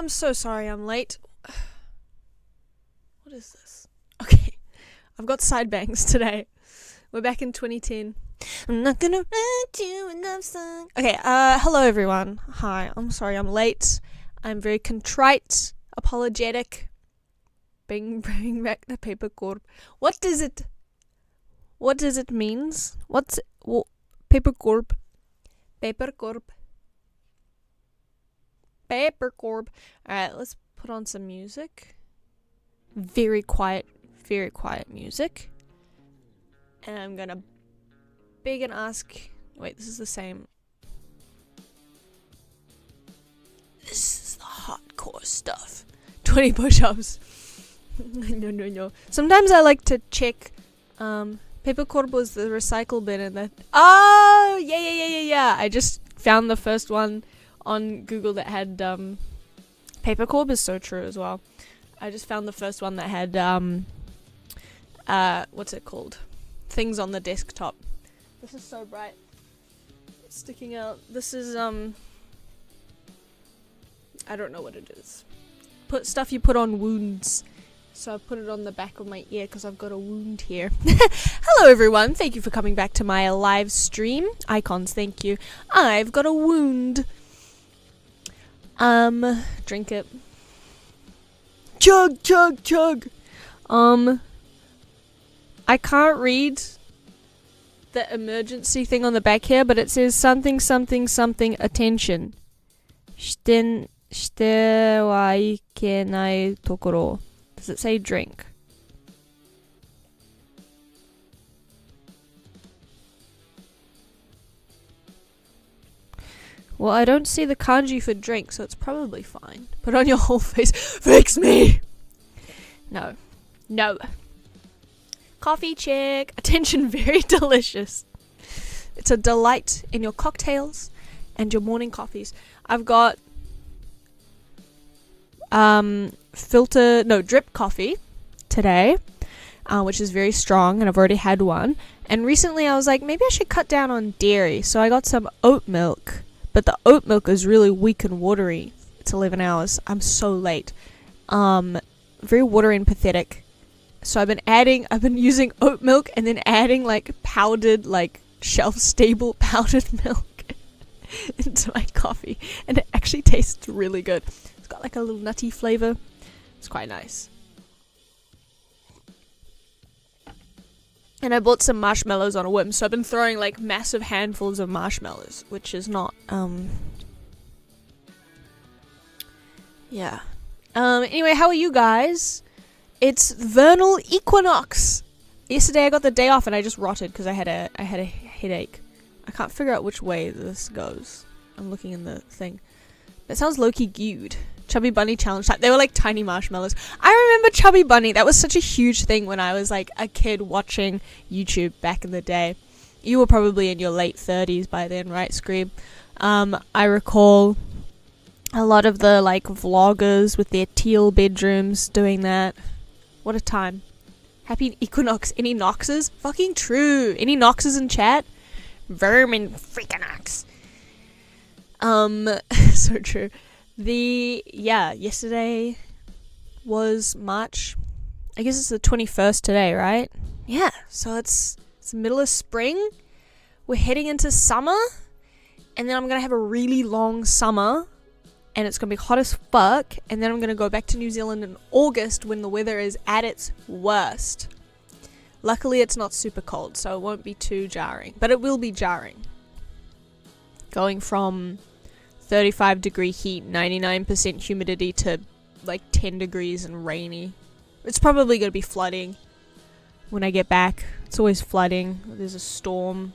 I'm so sorry I'm late. What is this? Okay, I've got side bangs today. We're back in 2010. I'm not gonna write you a love song. Okay, hello everyone. Hi, I'm sorry I'm late. I'm very contrite, apologetic. Bring back the paper corp. What does it means? Paper corp? Paper corp. Paper corp. Alright, let's put on some music. Very quiet music. And I'm gonna beg and ask. Wait, this is the same. This is the hardcore stuff. 20 push-ups. No. Sometimes I like to check. Paper corp was the recycle bin and that. Oh, yeah. I just found the first one on Google that had paper corp is so true as well. I just found the first one that had what's it called? Things on the desktop. This is so bright. It's sticking out. This is I don't know what it is. Put stuff you put on wounds. So I put it on the back of my ear because I've got a wound here. Hello everyone, thank you for coming back to my live stream. Icons, thank you. I've got a wound. Drink it. Chug. I can't read the emergency thing on the back here, but it says something, attention. Shite wa ikenai tokoro. Does it say drink? Well, I don't see the kanji for drink, so it's probably fine. Put on your whole face. Fix me! No. Coffee check. Attention, very delicious. It's a delight in your cocktails and your morning coffees. I've got drip coffee today, which is very strong, and I've already had one. And recently I was like, maybe I should cut down on dairy, so I got some oat milk, but the oat milk is really weak and watery. It's 11 hours. I'm so late. Very watery and pathetic. So I've been using oat milk and then adding like powdered, like shelf-stable powdered milk into my coffee, and it actually tastes really good. It's got like a little nutty flavor. It's quite nice. And I bought some marshmallows on a whim, so I've been throwing like massive handfuls of marshmallows, which is not, yeah. Anyway, how are you guys? It's vernal equinox. Yesterday I got the day off and I just rotted because I had a headache. I can't figure out which way this goes. I'm looking in the thing. That sounds low-key cute. Chubby Bunny challenge type. They were like tiny marshmallows. I remember Chubby Bunny. That was such a huge thing when I was like a kid watching YouTube back in the day. You were probably in your late 30s by then, right, Scream? I recall a lot of the like vloggers with their teal bedrooms doing that. What a time. Happy equinox. Any noxes? Fucking true. Any noxes in chat? Vermin freaking ox. So true. Yesterday was March. I guess it's the 21st today, right? Yeah, so it's the middle of spring. We're heading into summer, and then I'm gonna have a really long summer, and it's gonna be hot as fuck, and then I'm gonna go back to New Zealand in August when the weather is at its worst. Luckily it's not super cold, so it won't be too jarring, but it will be jarring. Going from 35 degree heat, 99% humidity to like 10 degrees and rainy. It's probably going to be flooding when I get back. It's always flooding. There's a storm.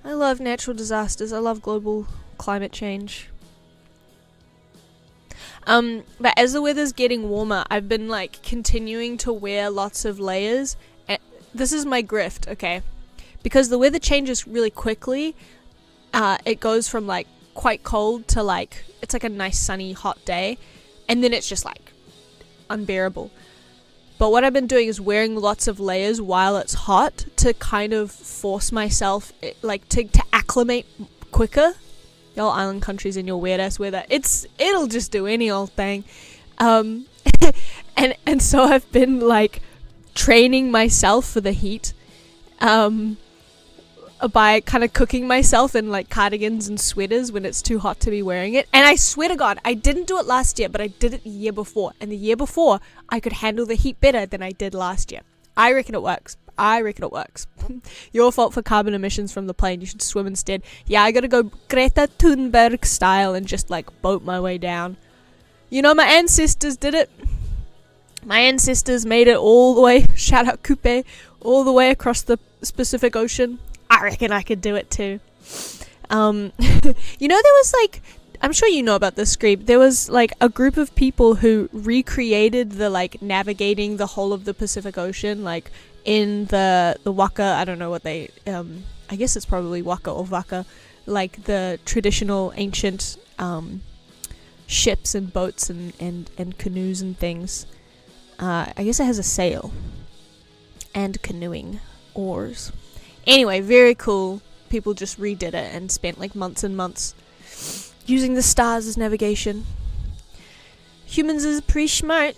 I love natural disasters. I love global climate change. But as the weather's getting warmer, I've been like continuing to wear lots of layers. This is my grift, okay? Because the weather changes really quickly. It goes from like quite cold to like it's like a nice sunny hot day, and then it's just like unbearable. But what I've been doing is wearing lots of layers while it's hot to kind of force myself like to acclimate quicker y'all island countries in your weird ass weather. It'll just do any old thing. And so I've been like training myself for the heat. By kind of cooking myself in like cardigans and sweaters when it's too hot to be wearing it. And I swear to God, I didn't do it last year, but I did it the year before. And the year before, I could handle the heat better than I did last year. I reckon it works. Your fault for carbon emissions from the plane. You should swim instead. Yeah, I gotta go Greta Thunberg style and just like boat my way down. You know, my ancestors did it. My ancestors made it all the way, shout out Coupe, all the way across the Pacific Ocean. I reckon I could do it too. You know, there was like, I'm sure you know about this, Screeb. There was like a group of people who recreated the like navigating the whole of the Pacific Ocean, like in the waka. I don't know what they, I guess it's probably waka or vaka, like the traditional ancient ships and boats and canoes and things. I guess it has a sail and canoeing oars. Anyway, very cool. People just redid it and spent like months and months using the stars as navigation. Humans is pretty smart.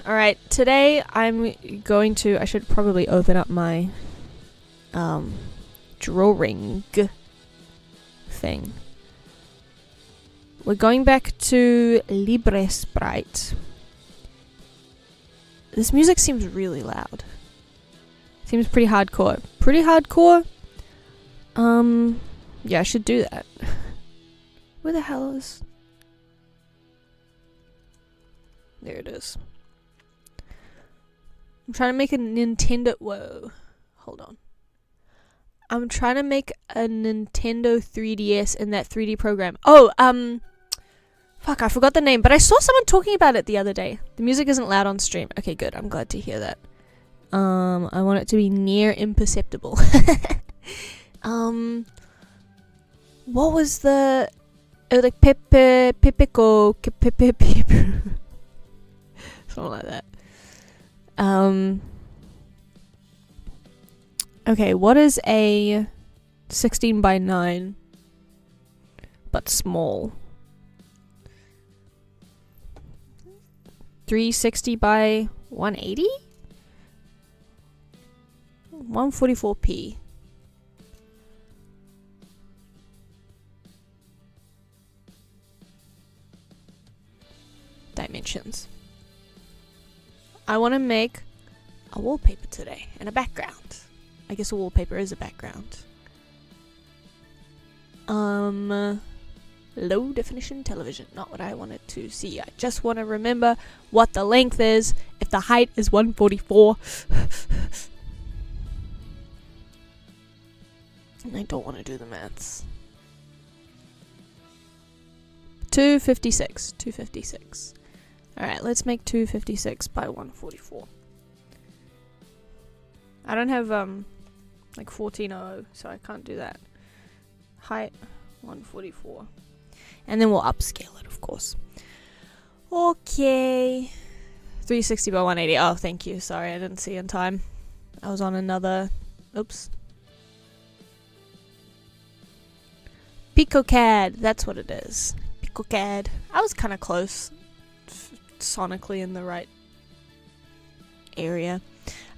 Alright, today I'm going to... I should probably open up my drawing thing. We're going back to Libre Sprite. This music seems really loud. Seems pretty hardcore. Yeah, I should do that. Where the hell is... There it is. I'm trying to make a Nintendo... Whoa. Hold on. I'm trying to make a Nintendo 3DS in that 3D program. Oh, fuck, I forgot the name, but I saw someone talking about it the other day. The music isn't loud on stream. Okay, good. I'm glad to hear that. I want it to be near imperceptible. What was the... It was like Pepeco, something like that. Okay, what is a 16 by 9 but small? 360 by 180? 144p. Dimensions. I want to make a wallpaper today and a background. I guess a wallpaper is a background. Low definition television. Not what I wanted to see. I just want to remember what the length is. If the height is 144. And I don't want to do the maths. 256. 256. Alright, let's make 256 by 144. I don't have, like 1400, so I can't do that. Height, 144. And then we'll upscale it, of course. Okay. 360 by 180. Oh, thank you. Sorry, I didn't see in time. I was on another... Oops. PicoCAD. That's what it is. PicoCAD. I was kind of close. Sonically in the right area.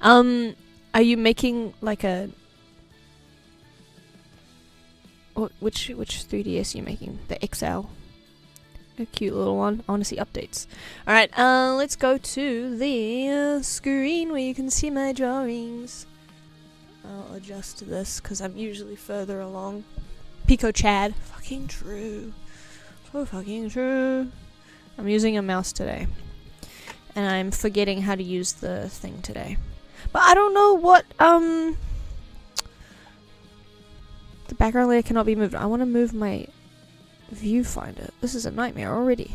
Are you making like a... Which 3DS are you making? The XL. A cute little one. I want to see updates. Alright, let's go to the screen where you can see my drawings. I'll adjust this because I'm usually further along. Pico Chad. Fucking true. So fucking true. I'm using a mouse today. And I'm forgetting how to use the thing today. But I don't know what, the background layer cannot be moved. I want to move my viewfinder. This is a nightmare already.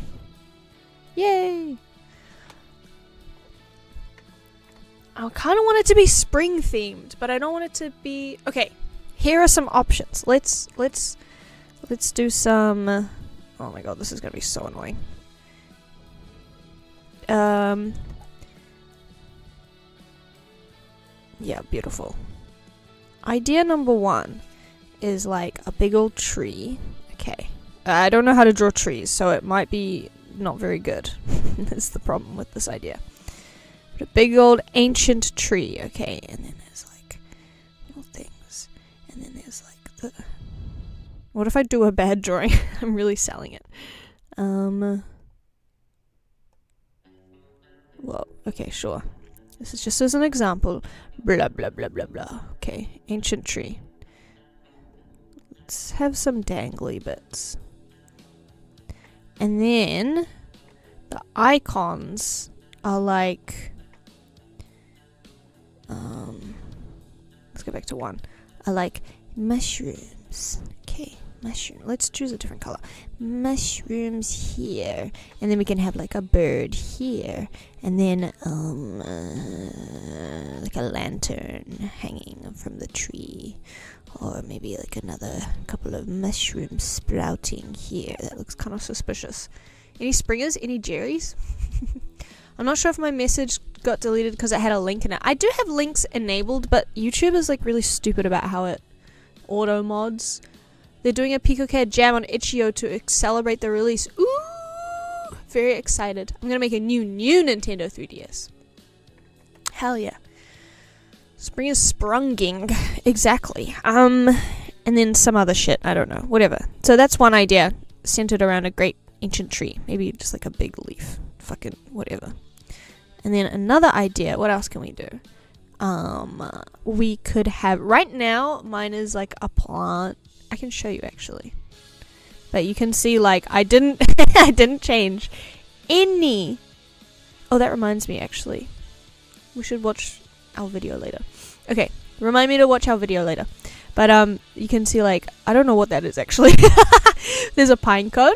Yay! I kind of want it to be spring themed, but I don't want it to be... Okay, here are some options. Let's do some... Oh my god, this is gonna be so annoying. Yeah, beautiful. Idea number one is like a big old tree. Okay. I don't know how to draw trees, so it might be not very good. That's the problem with this idea. But a big old ancient tree, okay, and then there's like little things, and then there's like the... What if I do a bad drawing? I'm really selling it. Well, okay, sure. This is just as an example. Blah, blah, blah, blah, blah. Okay, ancient tree. Let's have some dangly bits. And then the icons are like... let's go back to one. Are like mushrooms. Okay, mushroom. Let's choose a different color. Mushrooms here, and then we can have like a bird here, and then like a lantern hanging from the tree, or maybe like another couple of mushrooms sprouting here. That looks kind of suspicious. Any springers? Any Jerry's? I'm not sure if my message got deleted because it had a link in it. I do have links enabled, but YouTube is like really stupid about how it auto mods. They're doing a PicoCAD jam on itch.io to celebrate the release. Ooh! Very excited. I'm gonna make a new Nintendo 3DS. Hell yeah. Spring is sprunging. Exactly. And then some other shit. I don't know. Whatever. So that's one idea. Centered around a great ancient tree. Maybe just like a big leaf. Fucking whatever. And then another idea. What else can we do? We could have... Right now, mine is like a plant. I can show you actually. But you can see like I didn't I didn't change any. Oh, that reminds me actually. We should watch our video later. Okay, remind me to watch our video later. But you can see like I don't know what that is actually. There's a pine cone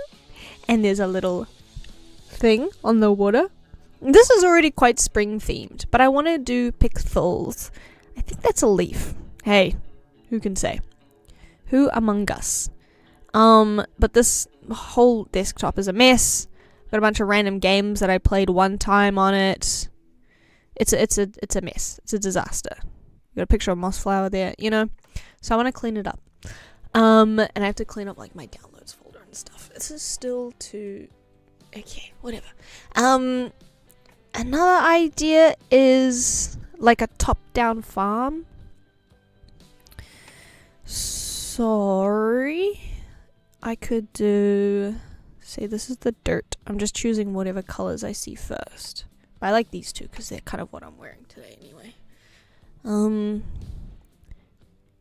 and there's a little thing on the water. This is already quite spring themed, but I want to do pixels. I think that's a leaf. Hey, who can say? Who among us? But this whole desktop is a mess. Got a bunch of random games that I played one time on it. It's a mess. It's a disaster. Got a picture of Mossflower there, you know. So I want to clean it up. And I have to clean up like my downloads folder and stuff. This is still too... Okay, whatever. Another idea is like a top-down farm. Sorry. I could do... Say this is the dirt. I'm just choosing whatever colors I see first. But I like these two because they're kind of what I'm wearing today anyway. And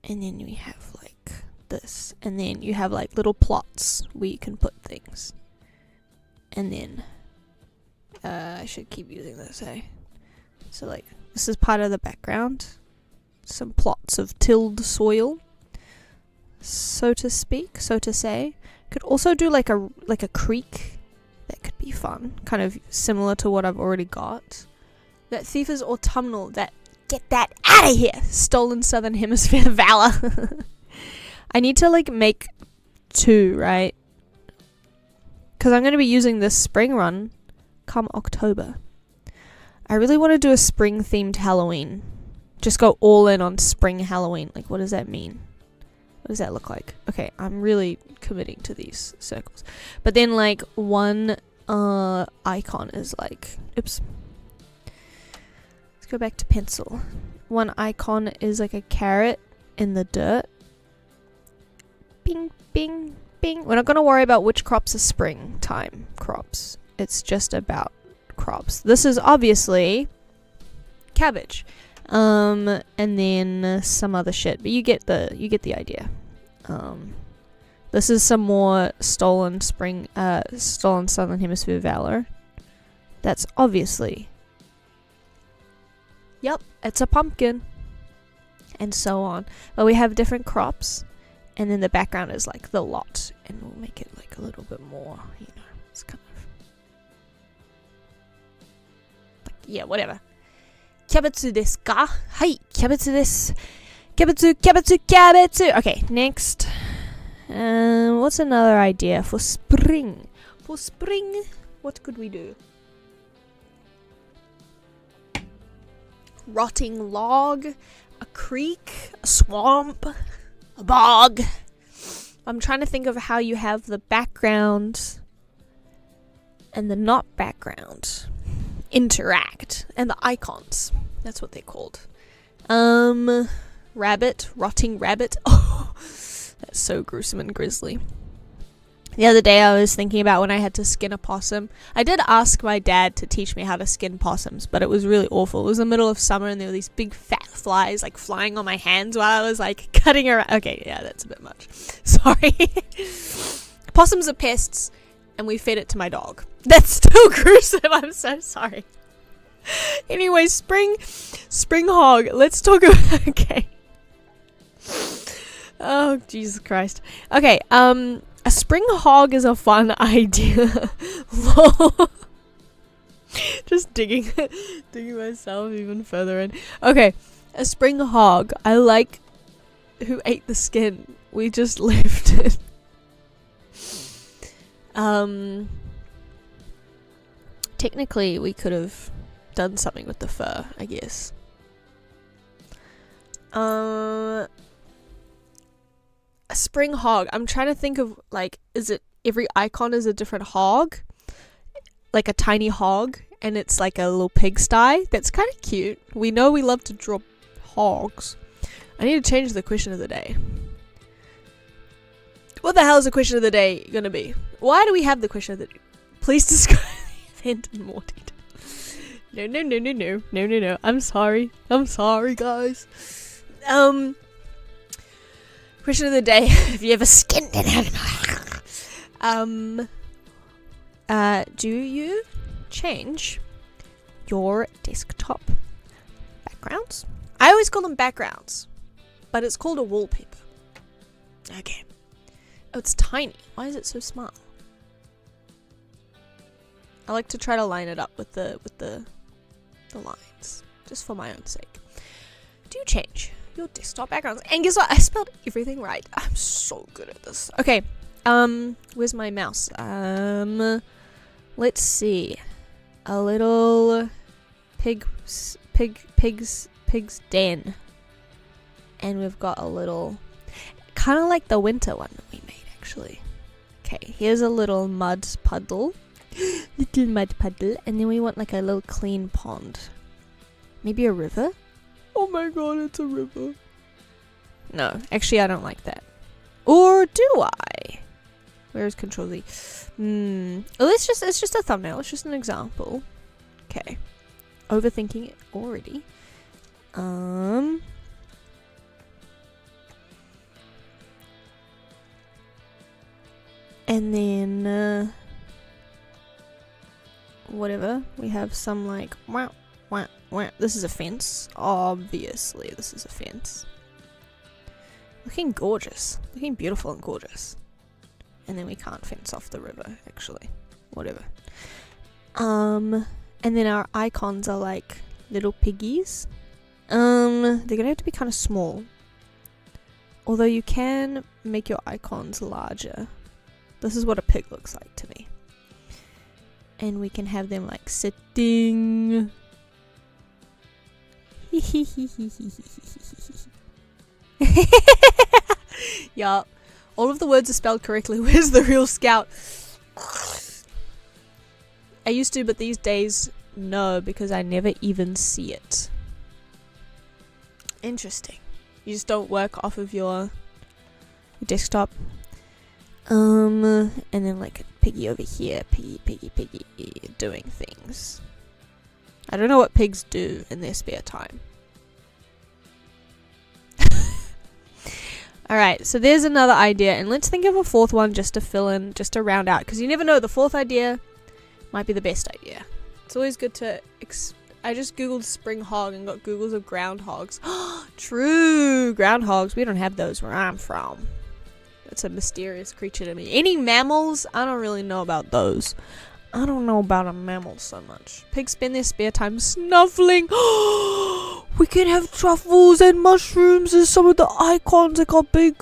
then we have like this. And then you have like little plots where you can put things. And then... I should keep using this, eh? So like, this is part of the background. Some plots of tilled soil. So to speak, so to say. Could also do like a creek. That could be fun. Kind of similar to what I've already got. That thief is autumnal. Get that out of here! Stolen Southern Hemisphere valor. I need to like make 2, right? Because I'm going to be using this spring run come October. I really want to do a spring themed Halloween. Just go all in on spring Halloween. Like, what does that mean? What does that look like? Okay, I'm really committing to these circles. But then like one icon is like, oops. Let's go back to pencil. One icon is like a carrot in the dirt. Bing, bing, bing. We're not going to worry about which crops are springtime crops. It's just about crops. This is obviously cabbage. And then some other shit, but you get the idea. This is some more stolen Southern Hemisphere valor. That's obviously, yep, it's a pumpkin, and so on. But we have different crops, and then the background is like the lot, and we'll make it like a little bit more, you know, it's kind of like, yeah, whatever. Kyabetsu desu ka? Hai, kyabetsu desu. Kyabetsu, kyabetsu, kyabetsu. Okay, next. What's another idea for spring? For spring, what could we do? Rotting log, a creek, a swamp, a bog, I'm trying to think of how you have the background and the not background interact, and the icons. That's what they're called. Rabbit, rotting rabbit. Oh, that's so gruesome and grisly. The other day I was thinking about when I had to skin a possum. I did ask my dad to teach me how to skin possums, but it was really awful. It was the middle of summer and there were these big fat flies like flying on my hands while I was like cutting around. Okay, yeah, that's a bit much. Sorry. Possums are pests and we fed it to my dog. That's still gruesome. I'm so sorry. Anyway, spring hog. Let's talk about... Okay. Oh, Jesus Christ. Okay, a spring hog is a fun idea. Lol. Just digging myself even further in. Okay, a spring hog. I like who ate the skin. We just left it. Technically, we could have done something with the fur, I guess. A spring hog. I'm trying to think of, like, is it every icon is a different hog? Like a tiny hog, and it's like a little pigsty. That's kind of cute. We know we love to draw hogs. I need to change the question of the day. What the hell is the question of the day gonna be? Why do we have the question of the day? Please describe the event in more detail. No. I'm sorry, guys. Question of the day: have you ever skinned an animal? Do you change your desktop backgrounds? I always call them backgrounds, but it's called a wallpaper. Okay. Oh, it's tiny. Why is it so small? I like to try to line it up with the lines, just for my own sake. Do you change your desktop backgrounds? And guess what? I spelled everything right. I'm so good at this. Okay. Where's my mouse? Let's see. A little pig's den. And we've got a little, kind of like the winter one that we made, actually. Okay, here's a little mud puddle. Little mud puddle. And then we want like a little clean pond. Maybe a river? Oh my god, it's a river. No, actually I don't like that. Or do I? Where's Control Z? Oh, it's just a thumbnail. It's just an example. Okay. Overthinking it already. And then whatever. We have some like this is a fence. Obviously, this is a fence. Looking gorgeous. Looking beautiful and gorgeous. And then we can't fence off the river, actually. Whatever. And then our icons are like little piggies. They're gonna have to be kind of small. Although you can make your icons larger. This is what a pig looks like to me. And we can have them like sitting. Yup. All of the words are spelled correctly. Where's the real scout? I used to, but these days, no, because I never even see it. Interesting. You just don't work off of your desktop. And then like a piggy over here. Piggy, doing things. I don't know what pigs do in their spare time. Alright, so there's another idea, and let's think of a fourth one just to fill in, just to round out, because you never know, the fourth idea might be the best idea. It's always good to... I just googled spring hog and got Googles of groundhogs. True! Groundhogs, we don't have those where I'm from. That's a mysterious creature to me. Any mammals? I don't really know about those. I don't know about a mammal so much. Pigs spend their spare time snuffling. We can have truffles and mushrooms as some of the icons that got big.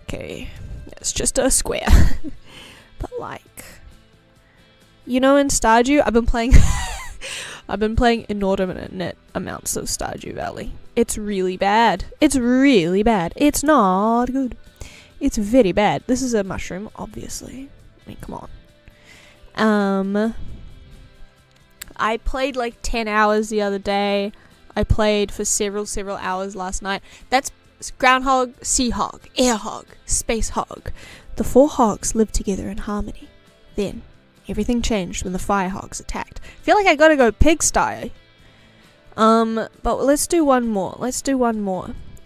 Okay, it's just a square. But like, you know, in Stardew, I've been playing inordinate amounts of Stardew Valley. It's really bad. It's really bad. It's not good. It's very bad. This is a mushroom, obviously. I mean, come on. I played like 10 hours the other day. I played for several hours last night. That's groundhog, sea hog, air hog, space hog. The 4 hogs lived together in harmony. Then, everything changed when the fire hogs attacked. I feel like I gotta go pigsty. But let's do one more. It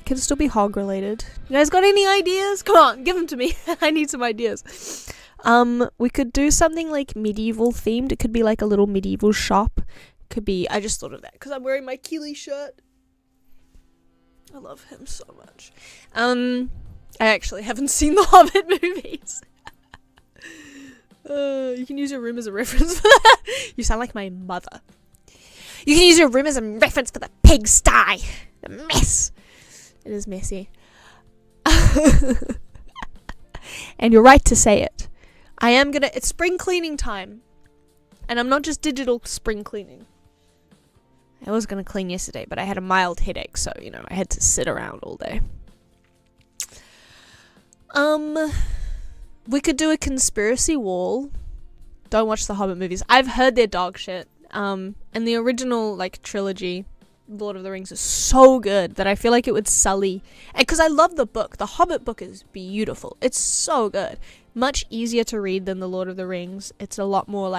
can still be hog related. You guys got any ideas? Come on, give them to me. I need some ideas. We could do something like medieval themed. It could be like a little medieval shop. Could be, I just thought of that because I'm wearing my Keeley shirt. I love him so much. I actually haven't seen the Hobbit movies. You can use your room as a reference for that. You sound like my mother. You can use your room as a reference for the pigsty. The mess. It is messy. And you're right to say it. It's spring cleaning time. And I'm not just digital spring cleaning. I was gonna clean yesterday, but I had a mild headache, so, I had to sit around all day. We could do a conspiracy wall. Don't watch the Hobbit movies. I've heard they're dog shit. And the original, trilogy, Lord of the Rings, is so good that I feel like it would sully. And because I love the book. The Hobbit book is beautiful. It's so good. Much easier to read than the Lord of the Rings. It's a lot more,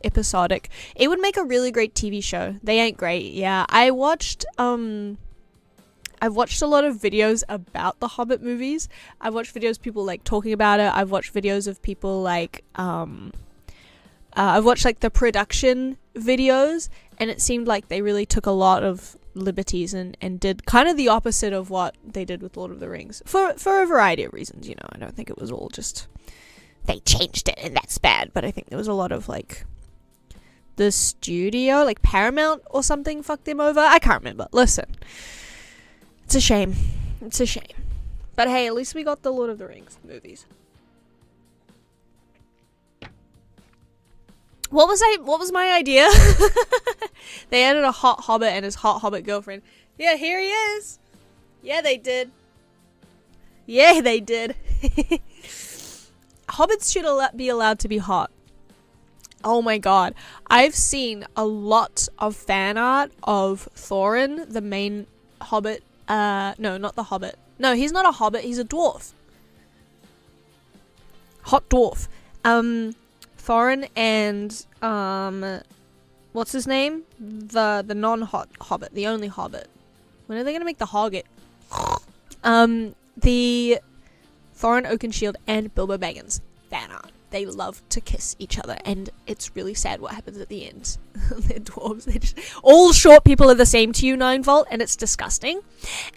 episodic. It would make a really great TV show. They ain't great. Yeah, I've watched a lot of videos about the Hobbit movies. I've watched videos of people talking about it. I've watched videos of people I've watched the production videos, and it seemed like they really took a lot of liberties and did kind of the opposite of what they did with Lord of the Rings for a variety of reasons. I don't think it was all just they changed it and that's bad, but I think there was a lot of the studio, Paramount or something, fucked them over. I can't remember. Listen, it's a shame. But hey, at least we got the Lord of the Rings movies. What was my idea? They added a hot hobbit and his hot hobbit girlfriend. Yeah, here he is. Yeah, they did. Hobbits should be allowed to be hot. Oh my god. I've seen a lot of fan art of Thorin, the main hobbit. No, not the hobbit. No, he's not a hobbit, he's a dwarf. Hot dwarf. Thorin and, what's his name? The non-hot hobbit, the only hobbit. When are they gonna make the hobbit? The Thorin Oakenshield and Bilbo Baggins fan art. They love to kiss each other, and it's really sad what happens at the end. They're dwarves. All short people are the same to you, 9-volt, and it's disgusting.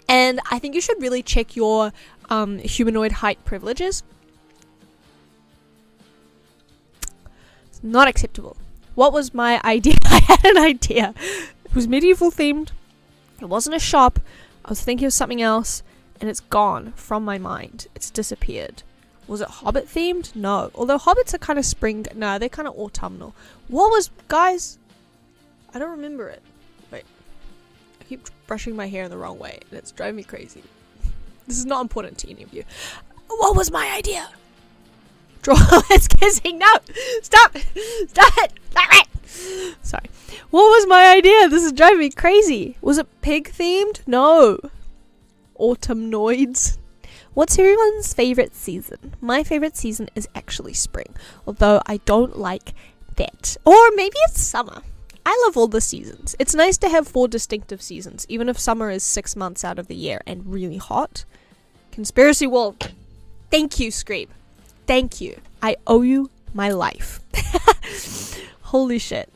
And I think you should really check your humanoid height privileges. It's not acceptable. What was my idea? I had an idea. It was medieval themed. It wasn't a shop. I was thinking of something else, and it's gone from my mind. It's disappeared. Was it Hobbit themed? No. Although Hobbits are kind of spring. No, they're kind of autumnal. What was, guys? I don't remember it. Wait. I keep brushing my hair in the wrong way, and it's driving me crazy. This is not important to any of you. What was my idea? Draw. It's kissing. No. Stop. Stop it. Stop it. Sorry. What was my idea? This is driving me crazy. Was it pig themed? No. Autumnoids. What's everyone's favourite season? My favourite season is actually spring, although I don't like that. Or maybe it's summer. I love all the seasons. It's nice to have 4 distinctive seasons, even if summer is 6 months out of the year and really hot. Conspiracy wall. Thank you, Screep. Thank you. I owe you my life. Holy shit.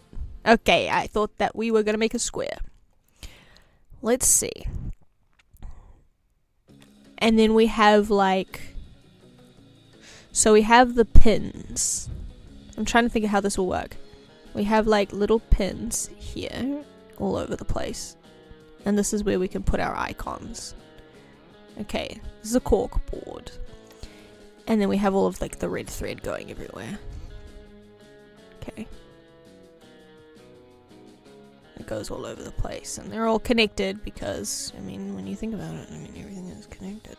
Okay, I thought that we were going to make a square. Let's see. And then we have so we have the pins. I'm trying to think of how this will work. We have little pins here all over the place. And this is where we can put our icons. Okay, this is a cork board. And then we have all of the red thread going everywhere. Okay. It goes all over the place, and they're all connected because, when you think about it, everything is connected.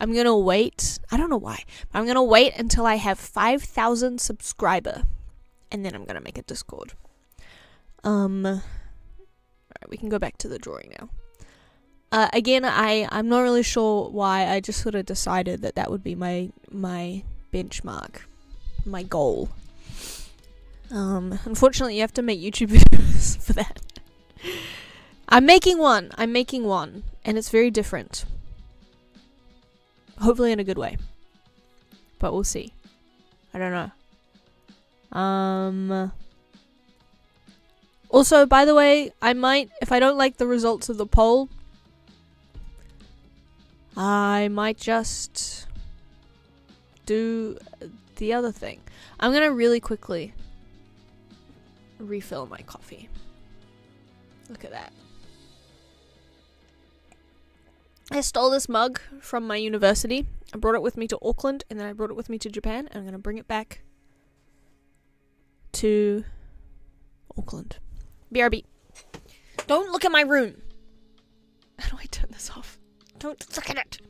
I'm gonna wait. I don't know why. But I'm gonna wait until I have 5,000 subscriber, and then I'm gonna make a Discord. Alright, we can go back to the drawing now. Again, I'm not really sure why. I just sort of decided that would be my benchmark, my goal. Unfortunately, you have to make YouTube videos for that. I'm making one, and it's very different. Hopefully in a good way. But we'll see. I don't know. Also, by the way, I might, if I don't like the results of the poll, I might just do the other thing. I'm gonna really quickly refill my coffee. Look at that. I stole this mug from my university. I brought it with me to Auckland, and then I brought it with me to Japan, and I'm gonna bring it back to Auckland. BRB. Don't look at my room. How do I turn this off? Don't look at it.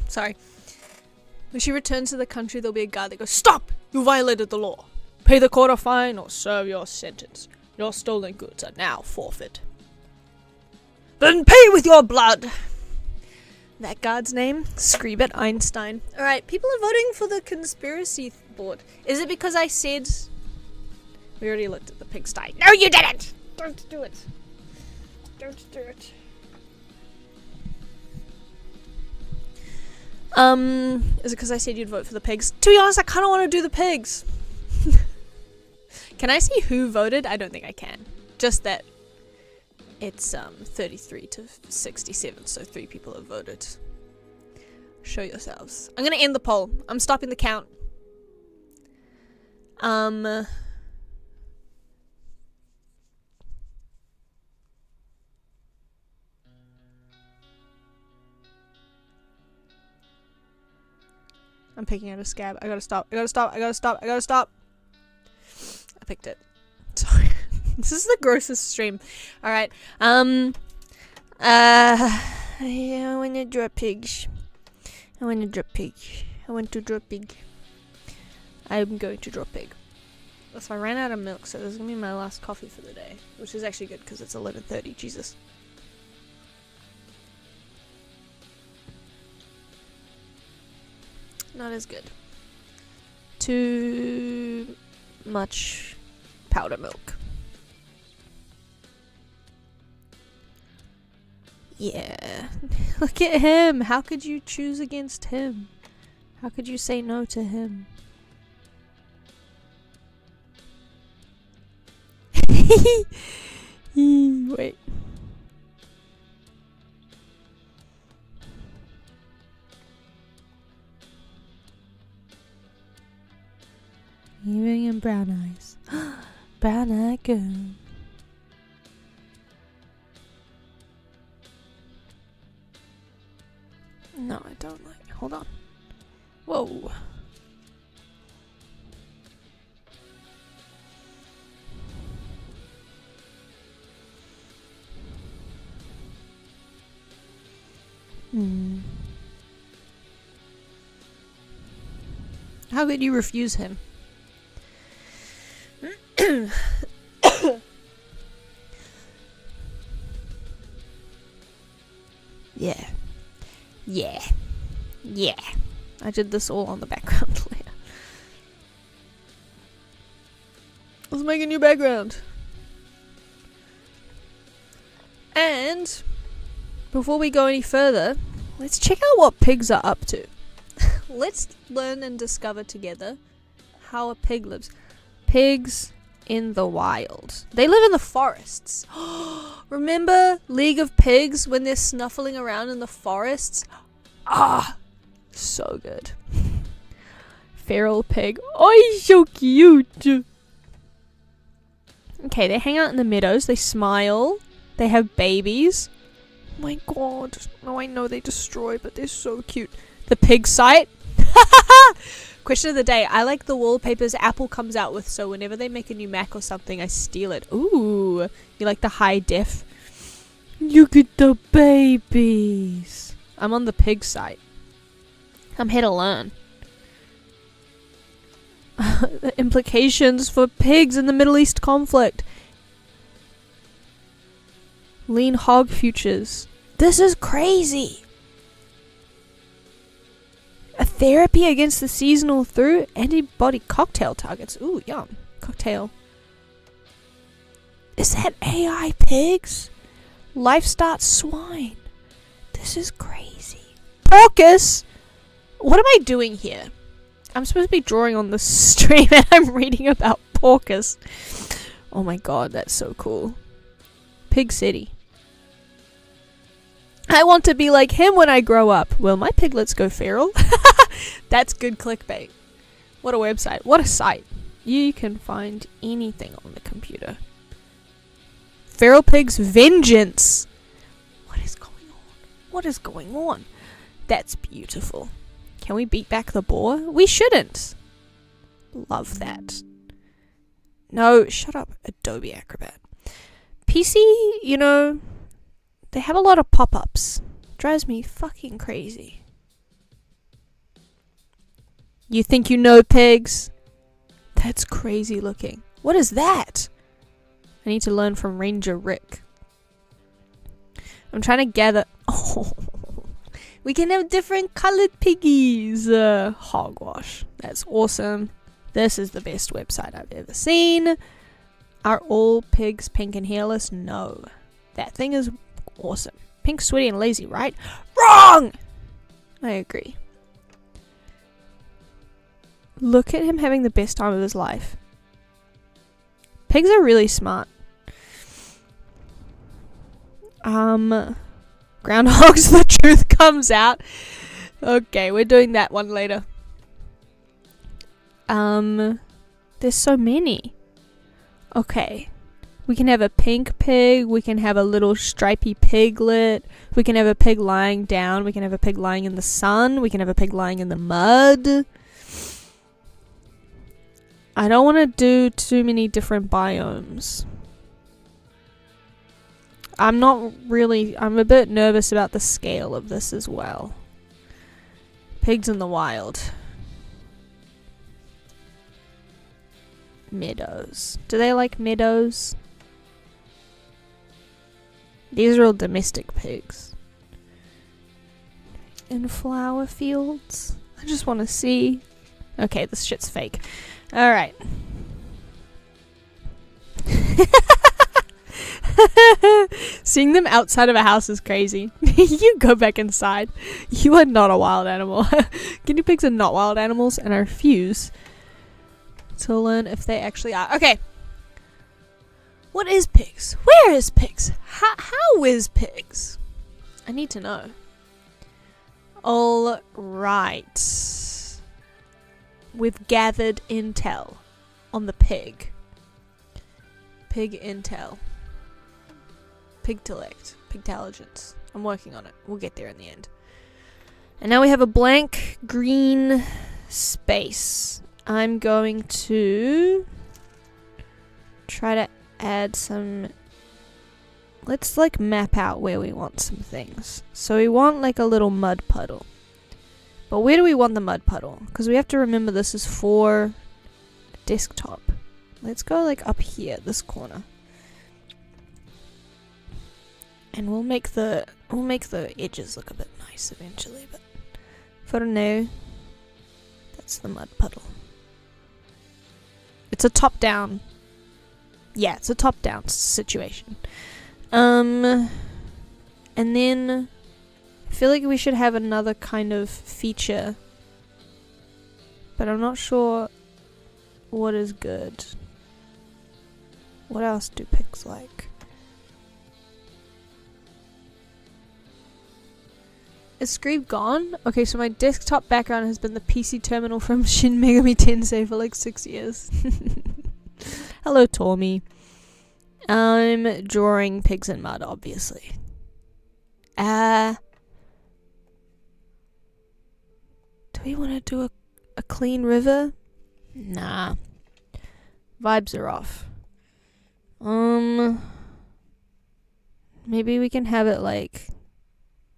Sorry. When she returns to the country, there'll be a guard that goes, "Stop! You violated the law. Pay the court a fine or serve your sentence. Your stolen goods are now forfeit." Then pay with your blood! That guard's name? Screebit Einstein. Alright, people are voting for the conspiracy board. Is it because I said... We already looked at the pigsty. No, you didn't! Don't do it. Don't do it. Is it because I said you'd vote for the pigs? To be honest, I kind of want to do the pigs. Can I see who voted? I don't think I can. Just that it's 33 to 67, so 3 people have voted. Show yourselves. I'm gonna end the poll. I'm stopping the count. I'm picking out a scab. I gotta stop. I picked it. Sorry. This is the grossest stream. Alright. Yeah, I wanna draw pigs. I want to draw pig. I'm going to draw pig. So I ran out of milk, so this is gonna be my last coffee for the day. Which is actually good, because it's 11:30. Jesus. Not as good. Too much powder milk. Yeah. Look at him. How could you choose against him? How could you say no to him? Wait. Even in brown eyes. Brown eyed girl. No, I don't like. Hold on. Whoa. How could you refuse him? Yeah. Yeah. Yeah. I did this all on the background layer. Let's make a new background. And before we go any further, let's check out what pigs are up to. Let's learn and discover together how a pig lives. Pigs in the wild. They live in the forests. Remember League of Pigs when they're snuffling around in the forests? Ah, so good. Feral pig. Oh, he's so cute. Okay, they hang out in the meadows. They smile. They have babies. Oh my god. No, I know they destroy, but they're so cute. The pig site. Question of the day. I like the wallpapers Apple comes out with, so whenever they make a new Mac or something, I steal it. Ooh. You like the high def? Look at the babies. I'm on the pig site. I'm here to learn. The implications for pigs in the Middle East conflict. Lean hog futures. This is crazy. A therapy against the seasonal through antibody cocktail targets. Ooh, yum. Cocktail. Is that AI pigs? Life starts swine. This is crazy. Porcus! What am I doing here? I'm supposed to be drawing on the stream and I'm reading about porcus. Oh my god, that's so cool. Pig City. I want to be like him when I grow up. Will my piglets go feral? That's good clickbait. What a website. What a site. You can find anything on the computer. Feral pigs vengeance. What is going on? What is going on? That's beautiful. Can we beat back the boar? We shouldn't. Love that. No, shut up, Adobe Acrobat. PC, you know, they have a lot of pop-ups. Drives me fucking crazy. You think you know pigs? That's crazy looking. What is that? I need to learn from Ranger Rick. I'm trying to gather... Oh, we can have different colored piggies. Hogwash. That's awesome. This is the best website I've ever seen. Are all pigs pink and hairless? No. That thing is awesome. Pink, sweaty, and lazy, right? Wrong! I agree. Look at him having the best time of his life. Pigs are really smart. Groundhogs, the truth comes out. Okay, we're doing that one later. There's so many. Okay. We can have a pink pig. We can have a little stripy piglet. We can have a pig lying down. We can have a pig lying in the sun. We can have a pig lying in the mud. I don't want to do too many different biomes. I'm a bit nervous about the scale of this as well. Pigs in the wild. Meadows. Do they like meadows? These are all domestic pigs. In flower fields. I just want to see. Okay, this shit's fake. Alright. Seeing them outside of a house is crazy. You go back inside. You are not a wild animal. Guinea pigs are not wild animals, and I refuse to learn if they actually are. Okay. What is pigs? Where is pigs? How is pigs? I need to know. All right. We've gathered intel. on the pig. Pig intel. Pigtellect. Pigtelligence. I'm working on it. We'll get there in the end. And now we have a blank green space. I'm going to try to add some... Let's like map out where we want some things. So we want like a little mud puddle. But where do we want the mud puddle? Because we have to remember this is for desktop. Let's go like up here, this corner. And we'll make the edges look a bit nice eventually, but for now, that's the mud puddle. It's a top-down. Yeah, it's a top-down situation. And then I feel like we should have another kind of feature, but I'm not sure what is good. What else do pigs like? Is Screeb gone? Okay, so my desktop background has been the PC terminal from Shin Megami Tensei for like 6 years. Hello, Tormy. I'm drawing pigs in mud, obviously. Do we want to do a clean river? Nah. Vibes are off. Maybe we can have it like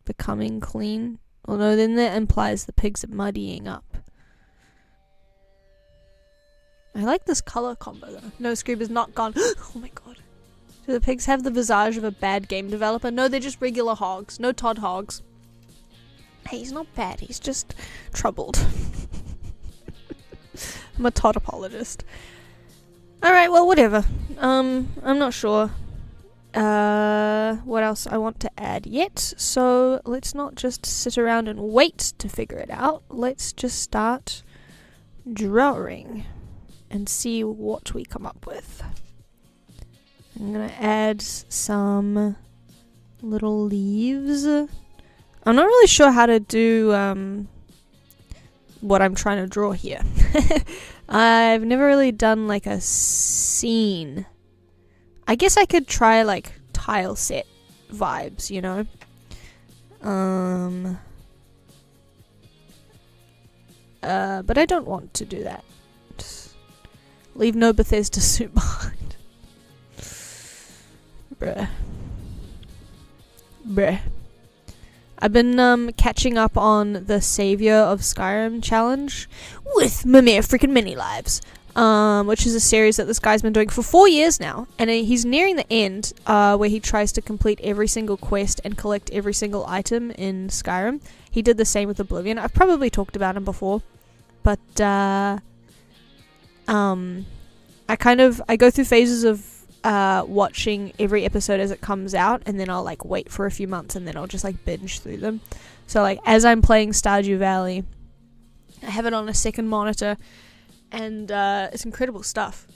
becoming clean. Although then that implies the pigs are muddying up. I like this color combo though. No, Screeb is not gone. Oh my god. Do the pigs have the visage of a bad game developer? No, they're just regular hogs. No Todd hogs. Hey, he's not bad. He's just troubled. I'm a Todd apologist. Alright, well, whatever. I'm not sure what else I want to add yet. So let's not just sit around and wait to figure it out. Let's just start drawing and see what we come up with. I'm gonna add some little leaves. I'm not really sure how to do what I'm trying to draw here. I've never really done like a scene. I guess I could try like tile set vibes, you know? But I don't want to do that. Just leave no Bethesda suit behind. Bruh. I've been catching up on the Savior of Skyrim challenge with Mimir freaking Mini Lives, which is a series that this guy's been doing for 4 years now, and he's nearing the end where he tries to complete every single quest and collect every single item in Skyrim. He did the same with Oblivion. I've probably talked about him before, but I go through phases of watching every episode as it comes out, and then I'll like wait for a few months and then I'll just like binge through them. So like as I'm playing Stardew Valley, I have it on a second monitor, and it's incredible stuff.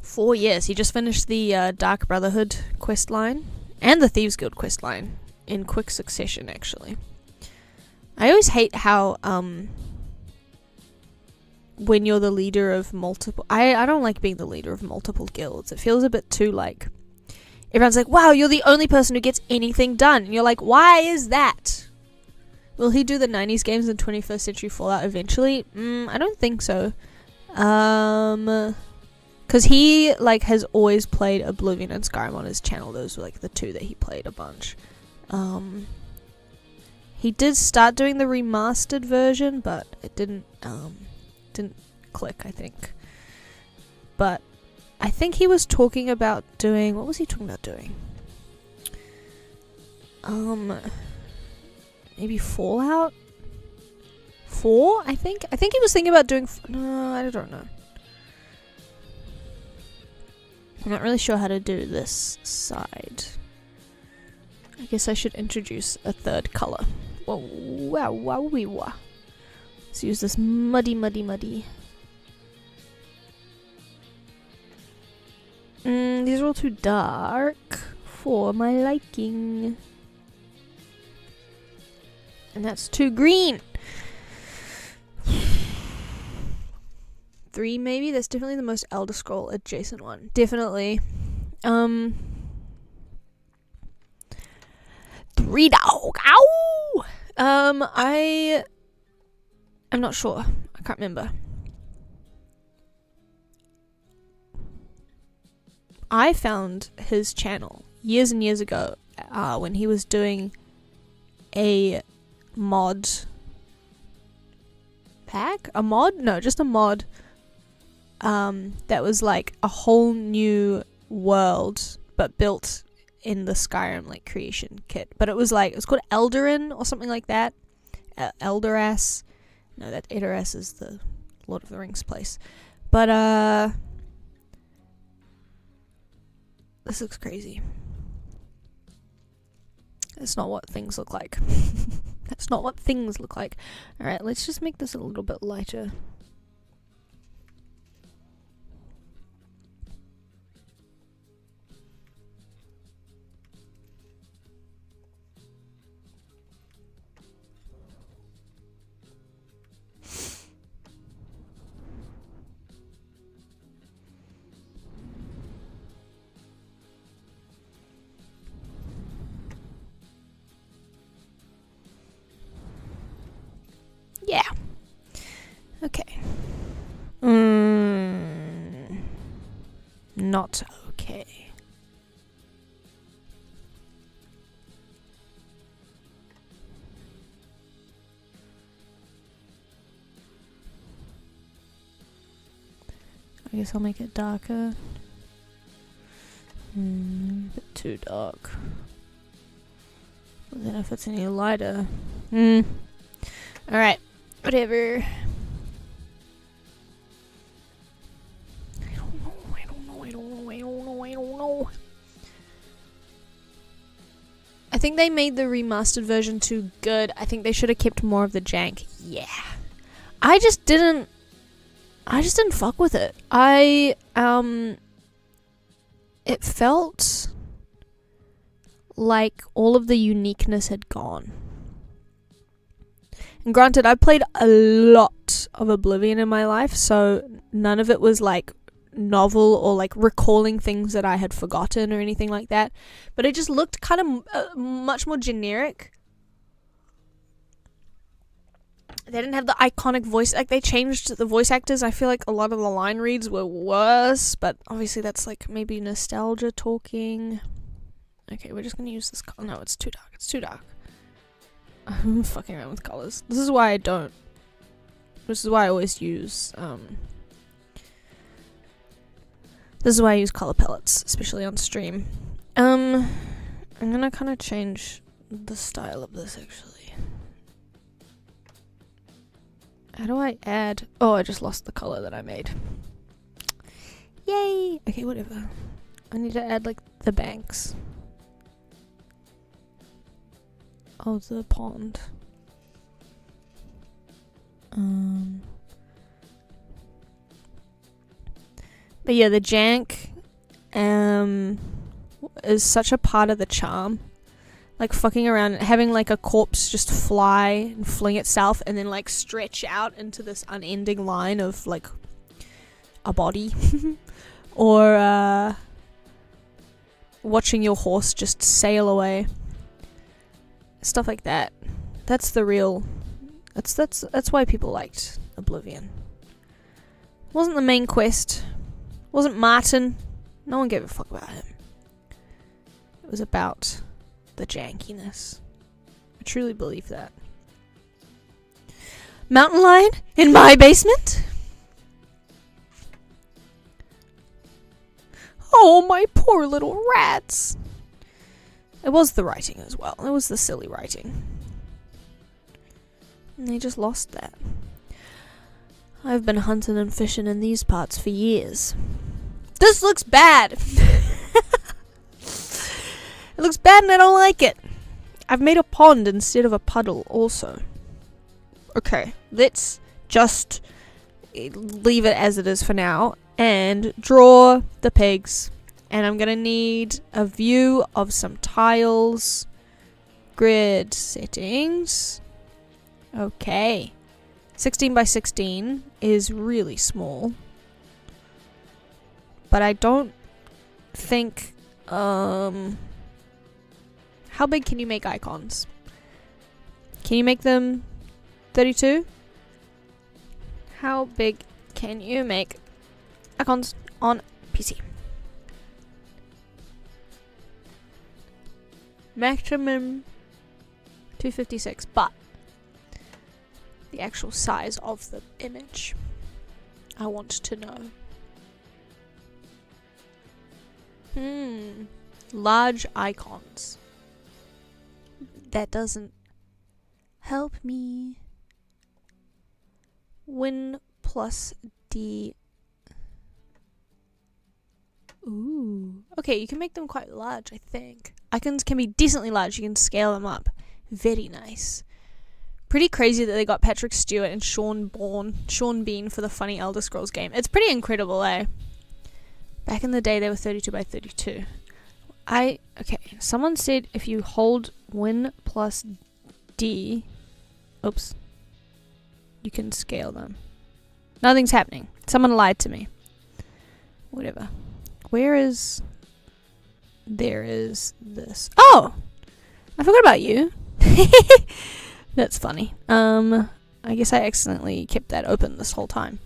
"4 years. He just finished the Dark Brotherhood quest line and the Thieves Guild quest line in quick succession, actually. I always hate how when you're the leader of multiple... I don't like being the leader of multiple guilds. It feels a bit too, like... Everyone's like, wow, you're the only person who gets anything done. And you're like, why is that? Will he do the 90s games in 21st Century Fallout eventually? I don't think so. Because he, like, has always played Oblivion and Skyrim on his channel. Those were, like, the two that he played a bunch. He did start doing the remastered version, but it didn't click, I think. But I think he was talking about doing... What was he talking about doing? Maybe Fallout 4, I think? I think he was thinking about doing... No, I don't know. I'm not really sure how to do this side. I guess I should introduce a third color. Whoa, wow, wow, wee, wah. Let's use this muddy. These are all too dark for my liking. And that's too green. 3 maybe. That's definitely the most Elder Scroll adjacent one. Definitely. 3 dog. Ow! I'm not sure. I can't remember. I found his channel years and years ago when he was doing a mod pack? A mod? No, just a mod that was like a whole new world but built in the Skyrim like creation kit. But it was called Eldarin or something like that. Eldaras. No, that Edoras is the Lord of the Rings place. But this looks crazy. That's not what things look like. That's not what things look like. Alright, let's just make this a little bit lighter. Yeah. Okay. Not okay. I guess I'll make it darker. A bit too dark. But then if it's any lighter. Alright. Whatever. I don't know. I think they made the remastered version too good. I think they should have kept more of the jank. Yeah. I just didn't fuck with it. It felt like all of the uniqueness had gone. And granted, I played a lot of Oblivion in my life, so none of it was like novel or like recalling things that I had forgotten or anything like that. But it just looked kind of much more generic. They didn't have the iconic voice. Like, they changed the voice actors. I feel like a lot of the line reads were worse, but obviously that's like maybe nostalgia talking. Okay, we're just gonna use this color. No, it's too dark. It's too dark. I'm fucking around with colors. This is why I always use this is why I use color palettes, especially on stream. I'm gonna kind of change the style of this actually. How do I add? Oh, I just lost the color that I made. Yay! Okay, whatever. I need to add like the banks. Oh, the pond. But yeah, the jank is such a part of the charm. Like fucking around and having like a corpse just fly and fling itself and then like stretch out into this unending line of like a body. Or watching your horse just sail away. Stuff like that. That's the real. That's why people liked Oblivion. Wasn't the main quest. Wasn't Martin. No one gave a fuck about him. It was about the jankiness. I truly believe that. Mountain lion in my basement? Oh, my poor little rats. It was the writing as well. It was the silly writing. And they just lost that. I've been hunting and fishing in these parts for years. This looks bad! It looks bad and I don't like it. I've made a pond instead of a puddle also. Okay, let's just leave it as it is for now and draw the pigs. And I'm gonna need a view of some tiles. Grid settings. Okay. 16 by 16 is really small. But I don't think... how big can you make icons? Can you make them 32? How big can you make icons on PC? Maximum 256, but the actual size of the image I want to know. Large icons. That doesn't help me. Win plus D. Ooh. Okay, you can make them quite large, I think. Icons can be decently large. You can scale them up. Very nice. Pretty crazy that they got Patrick Stewart and Sean Bean for the funny Elder Scrolls game. It's pretty incredible, eh? Back in the day, they were 32 by 32. Okay, someone said if you hold Win plus D, oops, you can scale them. Nothing's happening. Someone lied to me. Whatever. There is this. Oh! I forgot about you. That's funny. I guess I accidentally kept that open this whole time.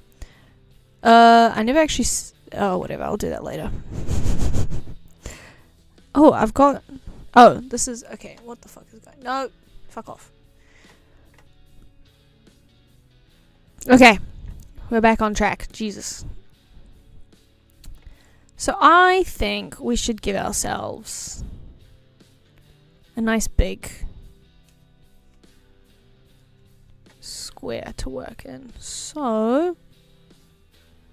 I never actually... oh, whatever. I'll do that later. Oh, I've got... oh, this is... okay, what the fuck is going... no, fuck off. Okay. We're back on track. Jesus. So I think we should give ourselves a nice big square to work in. So,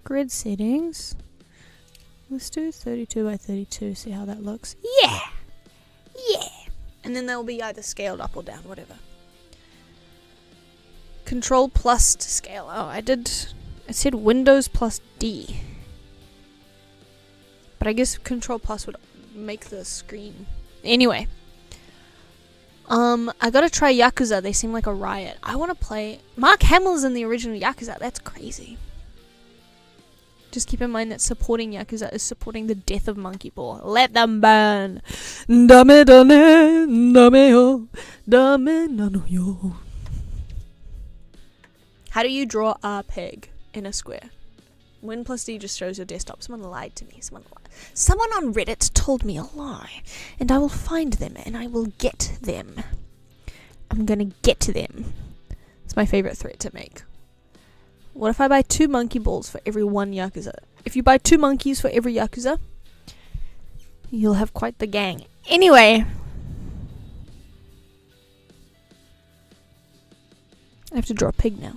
grid settings. Let's do 32 by 32, see how that looks. Yeah! Yeah! And then they'll be either scaled up or down, whatever. Control plus to scale. Oh, it said Windows plus D. But I guess Control plus would make the screen. Anyway. I gotta try Yakuza. They seem like a riot. I wanna play... Mark Hamill's in the original Yakuza. That's crazy. Just keep in mind that supporting Yakuza is supporting the death of Monkey Ball. Let them burn! Dame dame, dame yo, dame nano yo. How do you draw a pig in a square? Win plus D just shows your desktop. Someone lied to me. Someone on Reddit told me a lie. And I will find them and I will get them. I'm gonna get to them. It's my favorite threat to make. What if I buy 2 monkey balls for every 1 Yakuza? If you buy 2 monkeys for every Yakuza, you'll have quite the gang. Anyway. I have to draw a pig now.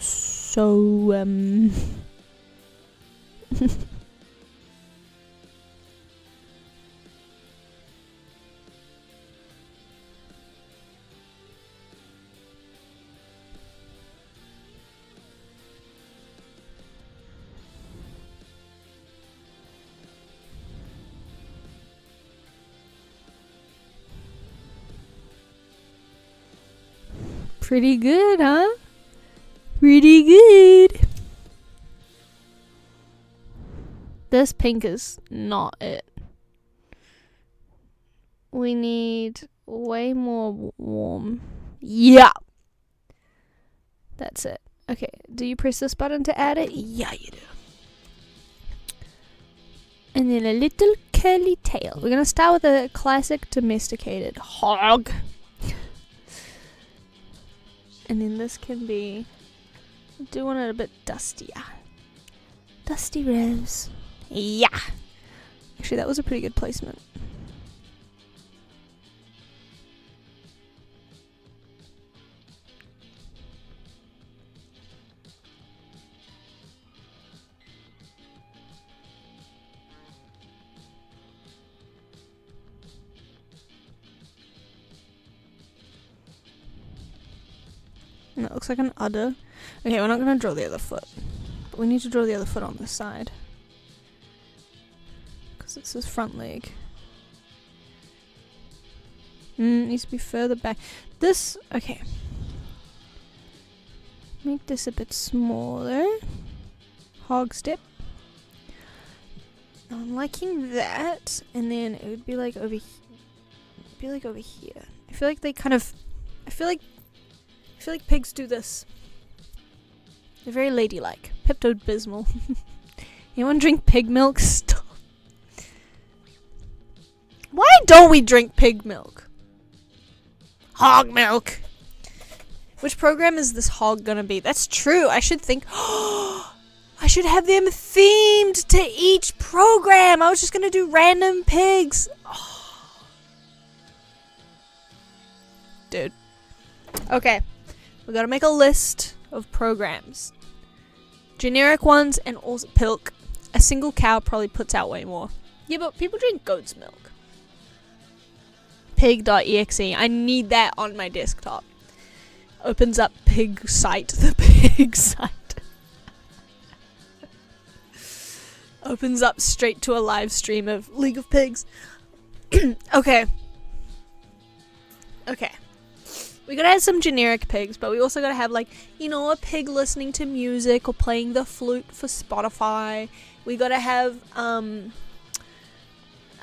So, pretty good, huh? Pretty good. This pink is not it. We need way more warm. Yeah. That's it. Okay, do you press this button to add it? Yeah, you do. And then a little curly tail. We're going to start with a classic domesticated hog. And then this can be... I do want it a bit dustier. Dusty rose. Yeah. Actually, that was a pretty good placement. And that looks like an udder. Okay, we're not going to draw the other foot. But we need to draw the other foot on this side. Because it's his front leg. Needs to be further back. This, okay. Make this a bit smaller. Hog step. I'm liking that, and then it would be like over here. I feel like they kind of, I feel like pigs do this. They're very ladylike. Pepto-Bismol. Anyone drink pig milk? Stop. Why don't we drink pig milk? Hog milk. Which program is this hog gonna be? That's true. I should think. I should have them themed to each program. I was just gonna do random pigs. Oh. Dude. Okay. We gotta make a list of programs. Generic ones and also pilk. A single cow probably puts out way more. Yeah, but people drink goat's milk. Pig.exe. I need that on my desktop. Opens up pig site. The pig site. Opens up straight to a live stream of League of Pigs. Okay. Okay. We gotta have some generic pigs, but we also gotta have, like, you know, a pig listening to music or playing the flute for Spotify. We gotta have, I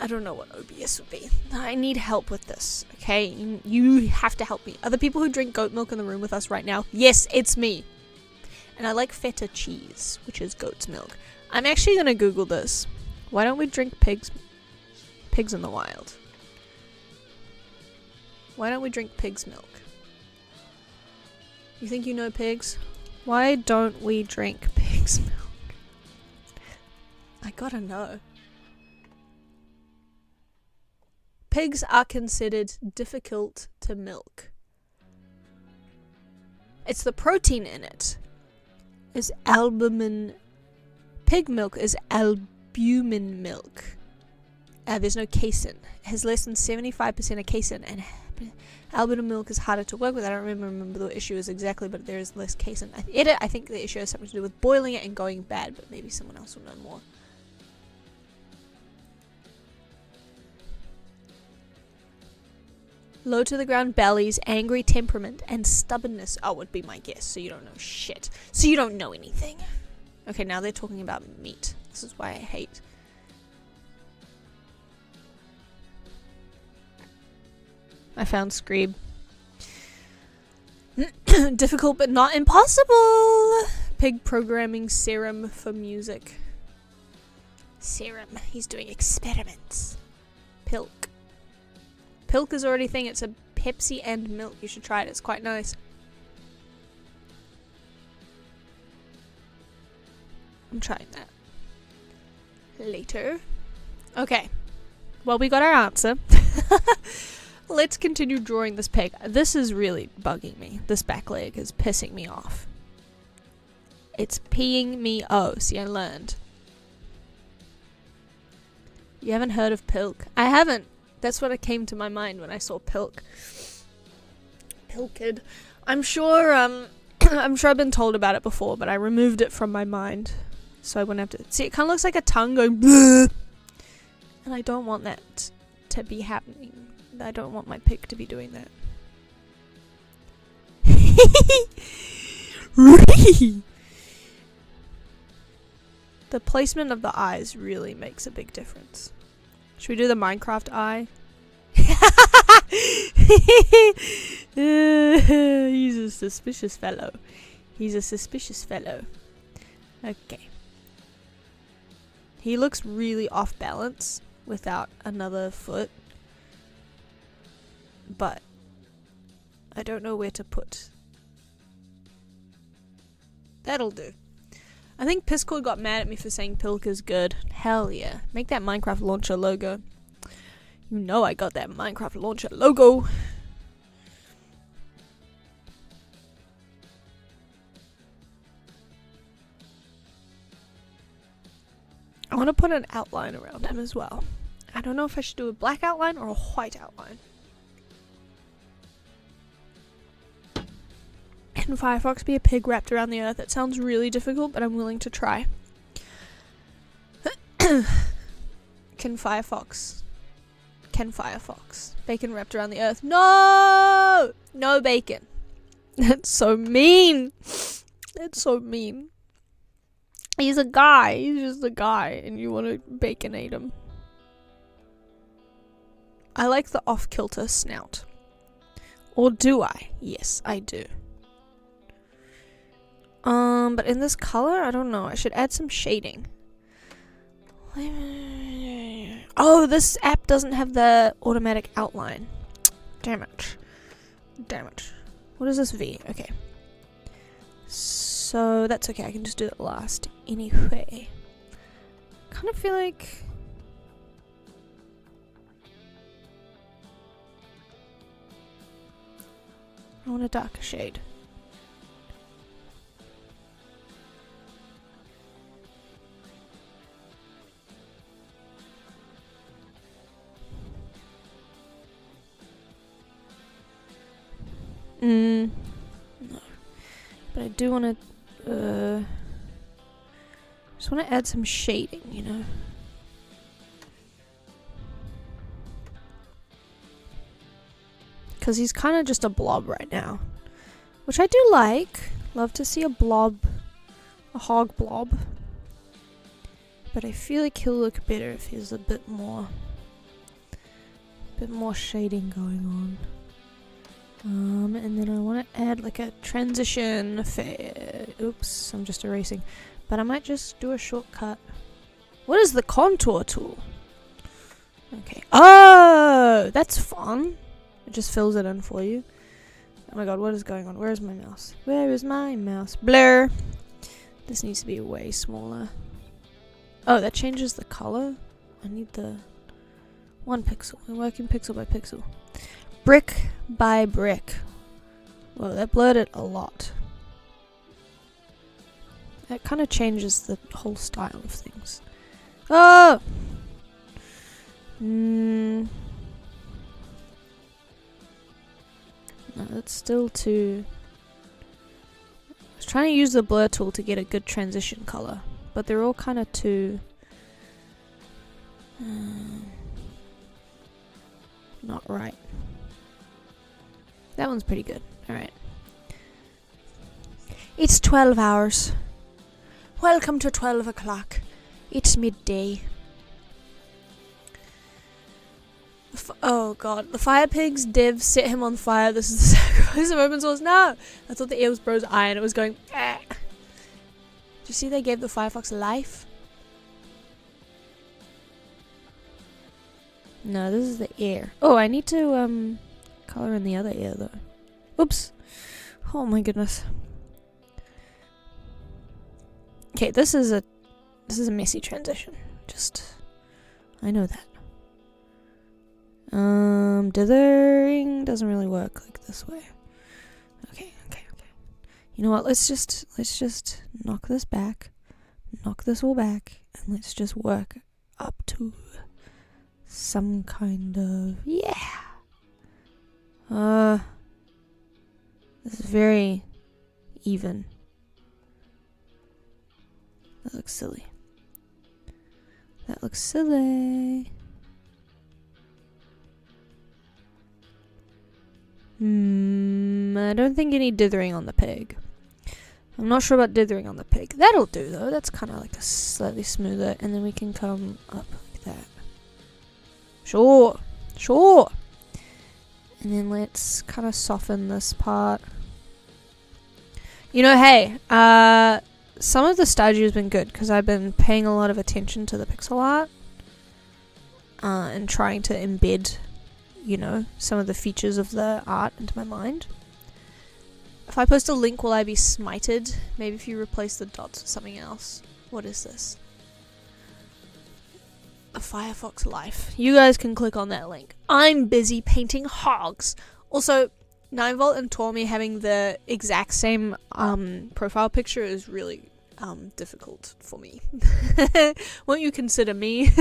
don't know what OBS would be. I need help with this, okay? You have to help me. Are the people who drink goat milk in the room with us right now? Yes, it's me. And I like feta cheese, which is goat's milk. I'm actually gonna Google this. Why don't we drink pigs in the wild? Why don't we drink pig's milk? You think you know pigs? Why don't we drink pig's milk? I gotta know. Pigs are considered difficult to milk. It's the protein in it. Is albumin. Pig milk is albumin milk. There's no casein. It has less than 75% of casein, and albumin milk is harder to work with. I don't remember the issue is exactly, but there is less casein. I think the issue has something to do with boiling it and going bad, but maybe someone else will know more. Low to the ground bellies, angry temperament, and stubbornness. Oh, would be my guess. So you don't know shit. So you don't know anything. Okay, now they're talking about meat. This is why I hate. I found Screeb. Difficult but not impossible. Pig programming serum for music. Serum. He's doing experiments. Pilk. Pilk is already a thing. It's a Pepsi and milk. You should try it. It's quite nice. I'm trying that. Later. Okay. Well, we got our answer. Let's continue drawing this pig. This is really bugging me. This back leg is pissing me off. It's peeing me. Oh, see, I learned. You haven't heard of Pilk? I haven't. That's what came to my mind when I saw Pilk. Pilkid. I'm sure I've been told about it before, but I removed it from my mind. So I wouldn't have to... See, it kind of looks like a tongue going... Bleh! And I don't want that to be happening. I don't want my pig to be doing that. The placement of the eyes really makes a big difference. Should we do the Minecraft eye? He's a suspicious fellow. He's a suspicious fellow. Okay. He looks really off balance without another foot. But I don't know where to put. That'll do. I think Piscord got mad at me for saying Pilk is good. Hell yeah. Make that Minecraft launcher logo. You know I got that Minecraft launcher logo. I want to put an outline around him as well. I don't know if I should do a black outline or a white outline. Can Firefox be a pig wrapped around the earth? It sounds really difficult, but I'm willing to try. Can Firefox Ken Firefox. Bacon wrapped around the earth. No! No bacon. That's so mean. That's so mean. He's a guy. He's just a guy. And you want to baconate him. I like the off-kilter snout. Or do I? Yes, I do. But in this color, I don't know. I should add some shading. Oh, this app doesn't have the automatic outline. Damn it. Damn it. What is this V? Okay. So that's okay. I can just do that last. Anyway. Kind of feel like... I want a darker shade. No. But I do want to, just want to add some shading, you know? Because he's kind of just a blob right now. Which I do like. Love to see a blob. A hog blob. But I feel like he'll look better if he's a bit more shading going on. And then I want to add like a transition oops, I'm just erasing. But I might just do a shortcut. What is the contour tool? Okay. Oh, that's fun. It just fills it in for you. Oh my god, what is going on? Where is my mouse? Where is my mouse? Blur. This needs to be way smaller. Oh, that changes the color? I need the 1 pixel. We're working pixel by pixel. Brick by brick. Whoa, that blurred it a lot. That kind of changes the whole style of things. Oh! No, that's still too... I was trying to use the blur tool to get a good transition color, but they're all kind of too... not right. That one's pretty good. Alright. It's 12 hours. Welcome to 12 o'clock. It's midday. Oh god. The fire pigs div set him on fire. This is the sacrifice of open source. No! I thought the ear was bro's eye and it was going... Ah. Did you see they gave the Firefox life? No, this is the ear. Oh, I need to color in the other ear though. Oops. Oh my goodness. Okay, this is a messy transition. Just I know that. Dithering doesn't really work like this way. Okay. You know what? Let's just knock this back. Knock this all back and let's just work up to some kind of this is very even. That looks silly. That looks silly. I don't think any dithering on the pig. I'm not sure about dithering on the pig. That'll do though. That's kind of like a slightly smoother, and then we can come up like that. Sure. And then let's kind of soften this part. You know, hey, some of the strategy has been good because I've been paying a lot of attention to the pixel art and trying to embed, you know, some of the features of the art into my mind. If I post a link, will I be smited? Maybe if you replace the dots with something else. What is this? A Firefox Life. You guys can click on that link. I'm busy painting hogs. Also, 9volt and Tormy having the exact same profile picture is really difficult for me. Won't you consider me?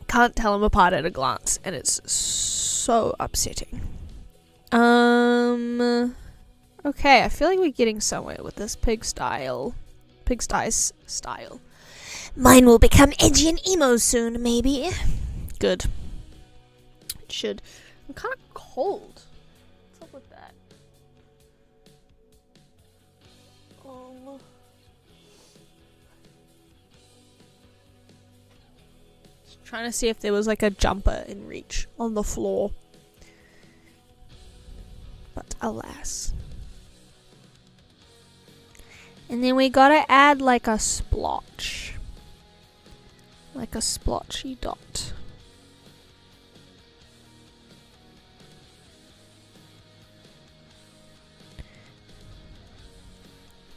Can't tell them apart at a glance, and it's so upsetting. Okay, I feel like we're getting somewhere with this pigsty's style. Mine will become edgy and emo soon, maybe. Good. It should. I'm kind of cold. What's up with that? Just trying to see if there was like a jumper in reach on the floor. But alas. And then we gotta add like a splotch. Like a splotchy dot.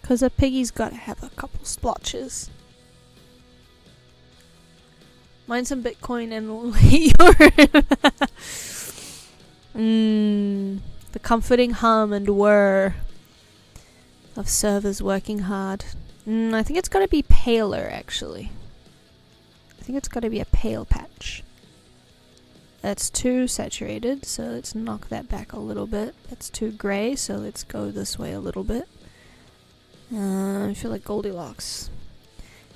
Because a piggy's gotta have a couple splotches. Mine some Bitcoin and the comforting hum and whir of servers working hard. I think it's gotta be paler, actually. I think it's gotta be a pale patch. That's too saturated, so let's knock that back a little bit. That's too grey, so let's go this way a little bit. I feel like Goldilocks.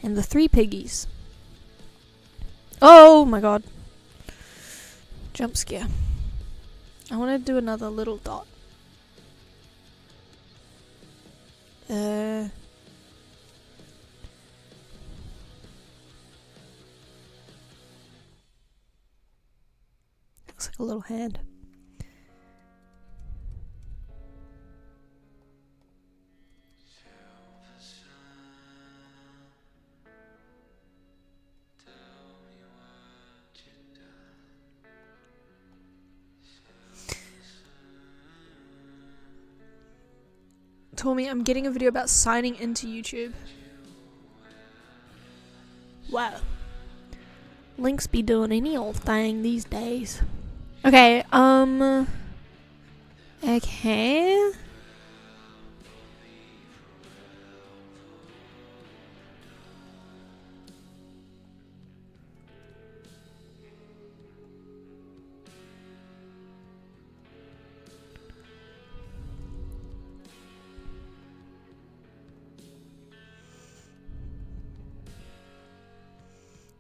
And the 3 piggies. Oh my god. Jump scare. I want to do another little dot. Looks like a little hand. Told me I'm getting a video about signing into YouTube. Wow. Links be doing any old thing these days. Okay, okay.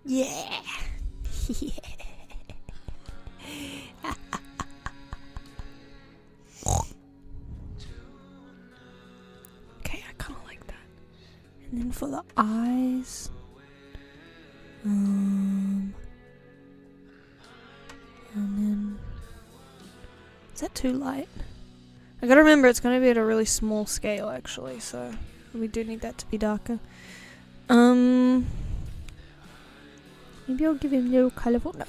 Yeah. Yeah. Okay, I kind of like that. And then for the eyes, and then is that too light? I gotta remember it's gonna be at a really small scale, actually. So we do need that to be darker. Maybe I'll give him a little colourful. No.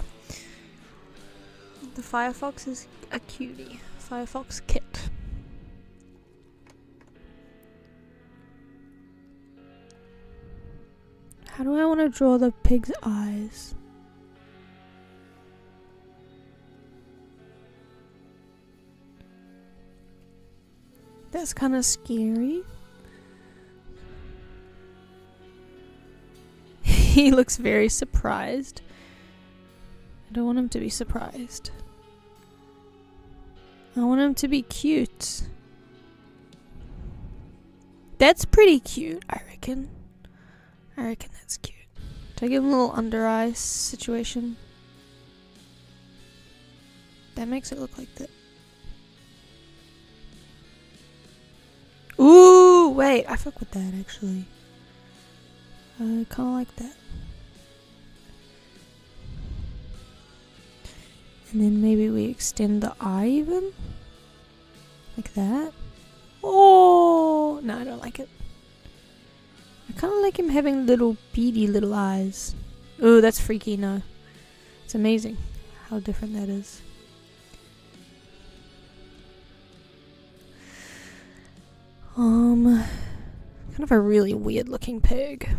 The Firefox is a cutie. Firefox kit. How do I want to draw the pig's eyes? That's kind of scary. He looks very surprised. I don't want him to be surprised. I want him to be cute. That's pretty cute, I reckon. I reckon that's cute. Do I give him a little under eye situation? That makes it look like that. Ooh, wait, I fuck with that actually. I kind of like that. And then maybe we extend the eye even? Like that? Oh! No, I don't like it. I kind of like him having little beady little eyes. Ooh, that's freaky, no. It's amazing how different that is. Kind of a really weird looking pig.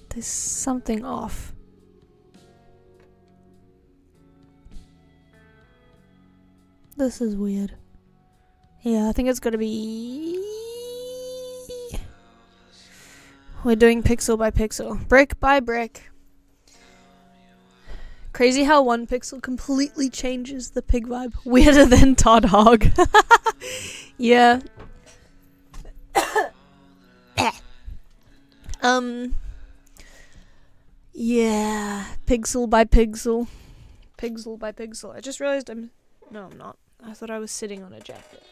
There's something off. This is weird. Yeah, I think it's gonna be... We're doing pixel by pixel. Brick by brick. Crazy how one pixel completely changes the pig vibe. Weirder than Todd Hog. Yeah. Yeah, pixel by pixel. Pixel by pixel. I just realized no, I'm not. I thought I was sitting on a jacket.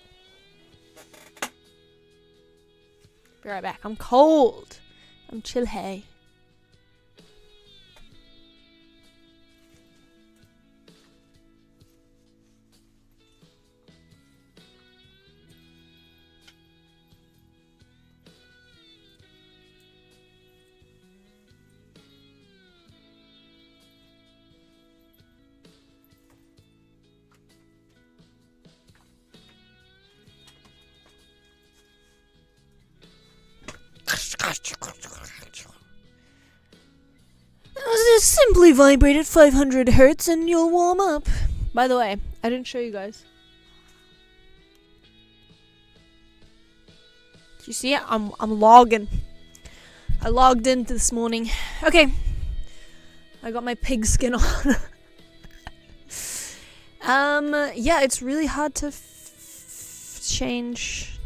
Be right back. I'm cold. I'm chill, hey. Just simply vibrate at 500 hertz and you'll warm up. By the way, I didn't show you guys. Did you see it? I'm logging. I logged in this morning. Okay. I got my pig skin on. Yeah, it's really hard to change.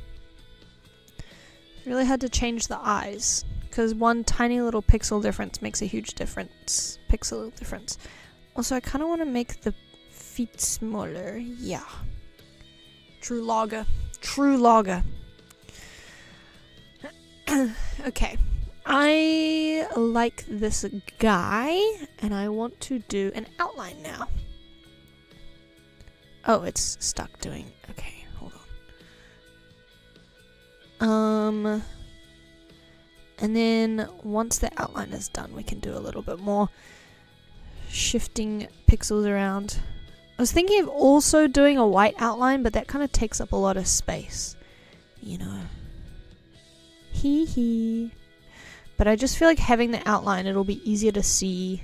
Really hard to change the eyes. Because one tiny little pixel difference makes a huge difference. Pixel difference. Also, I kind of want to make the feet smaller. Yeah. True logger. True logger. Okay. I like this guy, and I want to do an outline now. Oh, it's stuck doing... Okay, hold on. And then once the outline is done, we can do a little bit more shifting pixels around. I was thinking of also doing a white outline, but that kind of takes up a lot of space. You know. Hee hee. But I just feel like having the outline, it'll be easier to see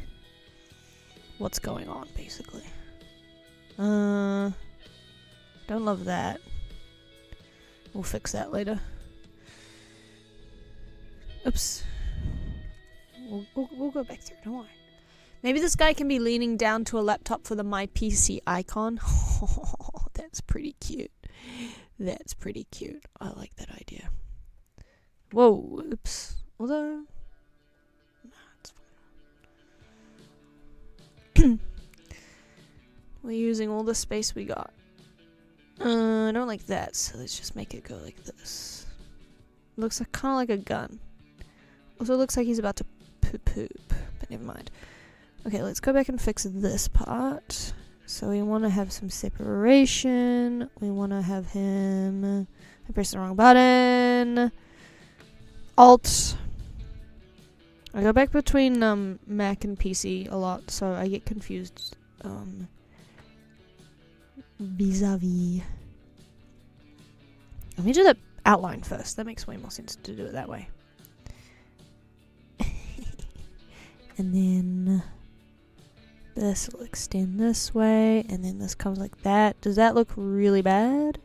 what's going on, basically. Don't love that. We'll fix that later. Oops. We'll go back through, don't worry. Maybe this guy can be leaning down to a laptop for the My PC icon. Oh, that's pretty cute. That's pretty cute. I like that idea. Whoa, oops. Although... Nah, it's fine. We're using all the space we got. I don't like that, so let's just make it go like this. Looks like, kind of like a gun. Also looks like he's about to poop, but never mind. Okay, let's go back and fix this part. So we want to have some separation. We want to have him... I pressed the wrong button. Alt. I go back between Mac and PC a lot, so I get confused. Vis-a-vis. Let me do the outline first. That makes way more sense to do it that way. And then this will extend this way, and then this comes like that. Does that look really bad?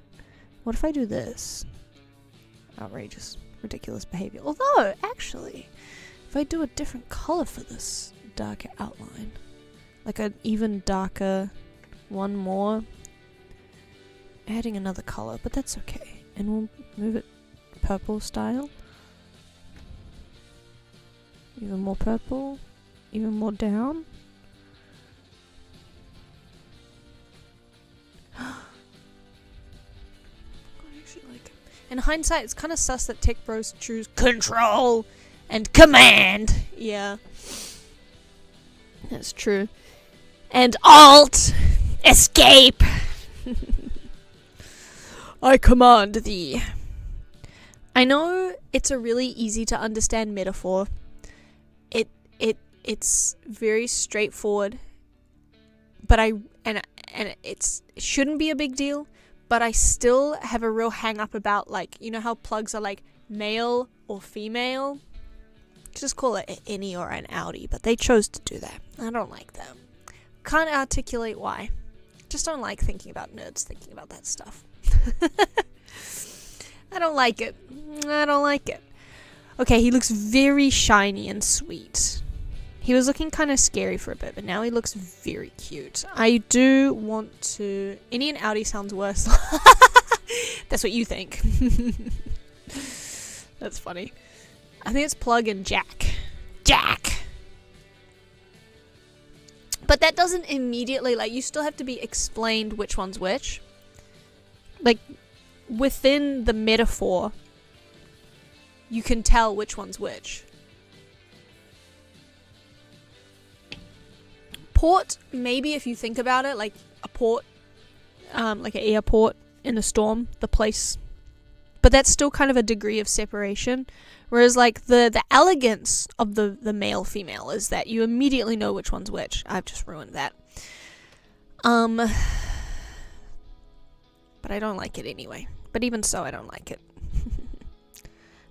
What if I do this? Outrageous, ridiculous behavior. Although, actually, if I do a different color for this darker outline, like an even darker one more, adding another color, but that's okay. And we'll move it purple style. Even more purple. Even more down. I actually like it. In hindsight, it's kind of sus that tech bros choose control and command. Yeah. That's true. And alt. Escape. I command thee. I know it's a really easy to understand metaphor. It's very straightforward, but it shouldn't be a big deal, but I still have a real hang up about, like, you know how plugs are like male or female? Just call it an innie or an outie, but they chose to do that. I don't like that. Can't articulate why. Just don't like thinking about nerds thinking about that stuff. I don't like it. I don't like it. Okay, he looks very shiny and sweet. He was looking kind of scary for a bit, but now he looks very cute. I do want to... Innie and outie sounds worse. That's what you think. That's funny. I think it's plug and jack. Jack! But that doesn't immediately, like, you still have to be explained which one's which. Like, within the metaphor, you can tell which one's which. Port, maybe if you think about it, like a port, like an airport in a storm, the place. But that's still kind of a degree of separation. Whereas, like, the elegance of the male-female is that you immediately know which one's which. I've just ruined that. But I don't like it anyway. But even so, I don't like it.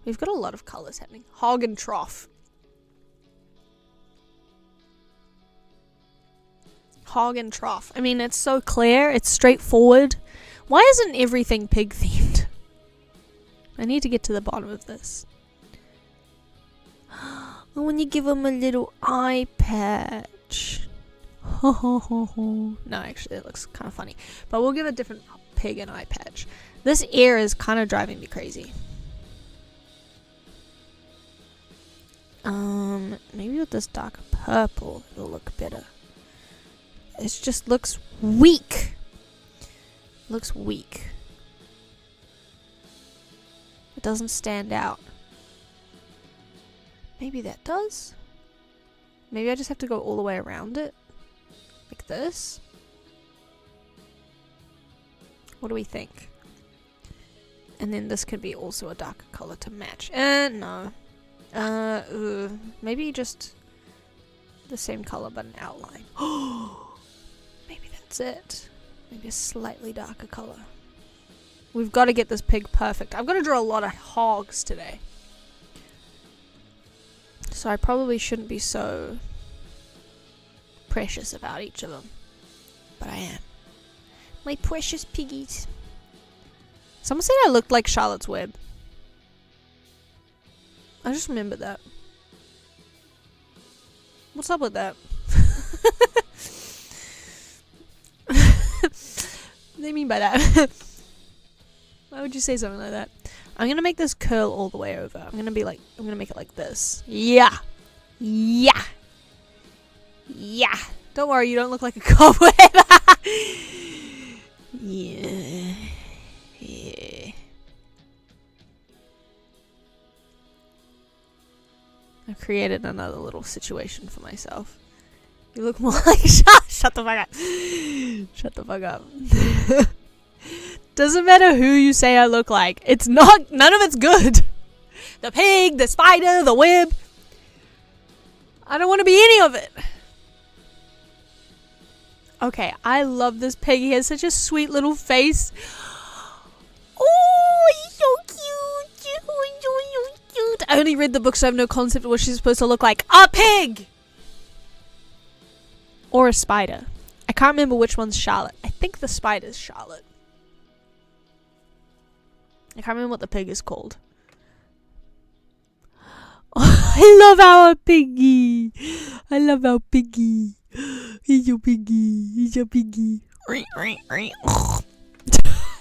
We've got a lot of colours happening. Hog and trough. Hog and trough. I mean, it's so clear. It's straightforward. Why isn't everything pig-themed? I need to get to the bottom of this. When you give him a little eye patch. No, actually, it looks kind of funny. But we'll give a different pig an eye patch. This ear is kind of driving me crazy. Maybe with this dark purple, it'll look better. It just looks weak. Looks weak. It doesn't stand out. Maybe that does? Maybe I just have to go all the way around it? Like this? What do we think? And then this could be also a darker color to match. No. Maybe just the same color but an outline. Maybe that's it. Maybe a slightly darker color. We've got to get this pig perfect. I've got to draw a lot of hogs today. So I probably shouldn't be so precious about each of them. But I am. My precious piggies. Someone said I looked like Charlotte's Web. I just remembered that. What's up with that? What do they mean by that? Why would you say something like that? I'm gonna make this curl all the way over. I'm gonna make it like this. Yeah! Yeah! Yeah! Don't worry, you don't look like a cobweb! Yeah. Yeah. I've created another little situation for myself. You look more like shut the fuck up. Shut the fuck up. Doesn't matter who you say I look like. It's not, none of it's good. The pig, the spider, the web. I don't want to be any of it. Okay, I love this pig. He has such a sweet little face. Oh, he's so cute. So cute. I only read the book, so I have no concept of what she's supposed to look like. A pig! Or a spider. I can't remember which one's Charlotte. I think the spider's Charlotte. I can't remember what the pig is called. Oh, I love our piggy. I love our piggy. He's your piggy. He's your piggy.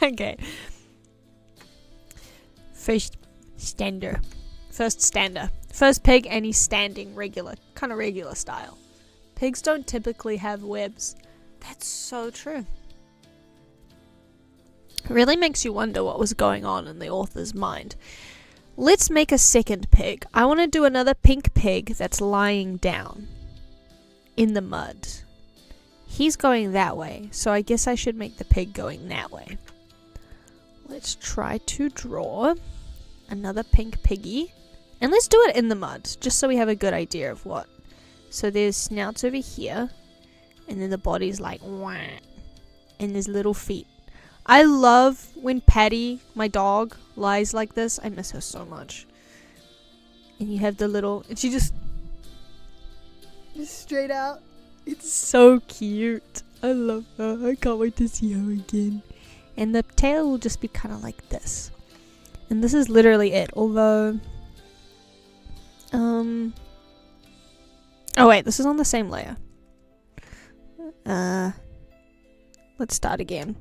Okay. First stander. First pig, and he's standing regular. Kind of regular style. Pigs don't typically have webs. That's so true. It really makes you wonder what was going on in the author's mind. Let's make a second pig. I want to do another pink pig that's lying down in the mud. He's going that way, so I guess I should make the pig going that way. Let's try to draw another pink piggy. And let's do it in the mud, just so we have a good idea of what. So there's snouts over here, and then the body's like wah, and there's little feet. I love when Patty, my dog, lies like this. I miss her so much. And you have the little, and she just straight out. It's so cute. I love her. I can't wait to see her again. And the tail will just be kind of like this. And this is literally it. Although, oh wait, this is on the same layer. Let's start again.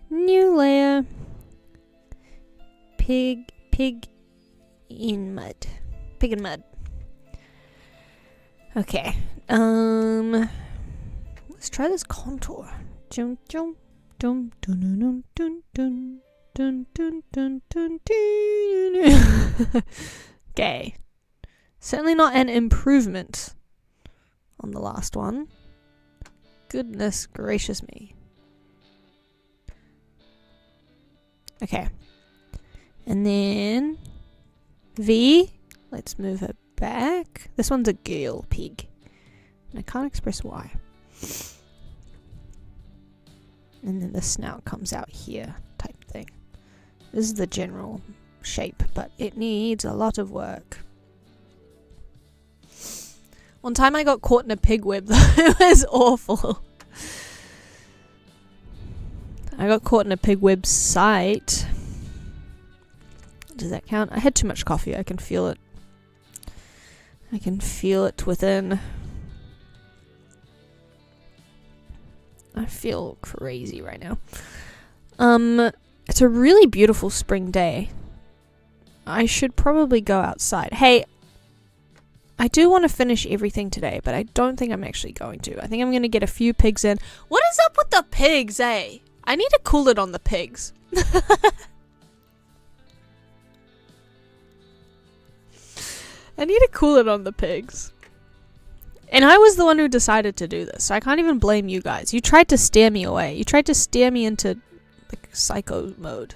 New layer. Pig. in mud. Pig in mud. Okay. Let's try this contour. Dun, dun, dun, dun, dun, dun, dun, dun, dun, dun, dun, dun. Okay. Certainly not an improvement on the last one. Goodness gracious me. Okay. And then V. Let's move her back. This one's a girl pig. And I can't express why. And then the snout comes out here type thing. This is the general shape, but it needs a lot of work. One time I got caught in a pig web though. It was awful. I got caught in a pig web site. Does that count? I had too much coffee. I can feel it. I can feel it within. I feel crazy right now. It's a really beautiful spring day. I should probably go outside. Hey, I do want to finish everything today, but I don't think I'm actually going to. I think I'm going to get a few pigs in. What is up with the pigs, eh? I need to cool it on the pigs. I need to cool it on the pigs. And I was the one who decided to do this, so I can't even blame you guys. You tried to steer me away. You tried to steer me into like psycho mode.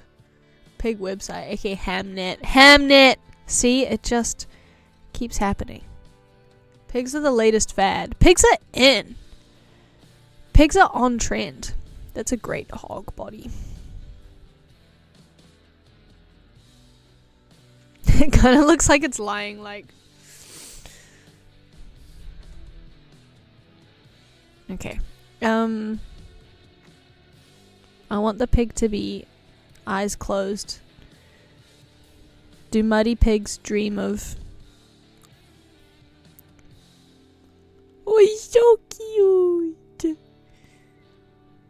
Pig website, aka Hamnet. Hamnet! See, it just keeps happening. Pigs are the latest fad. Pigs are in. Pigs are on trend. That's a great hog body. It kind of looks like it's lying like... Okay. I want the pig to be eyes closed. Do muddy pigs dream of... Oh, he's so cute.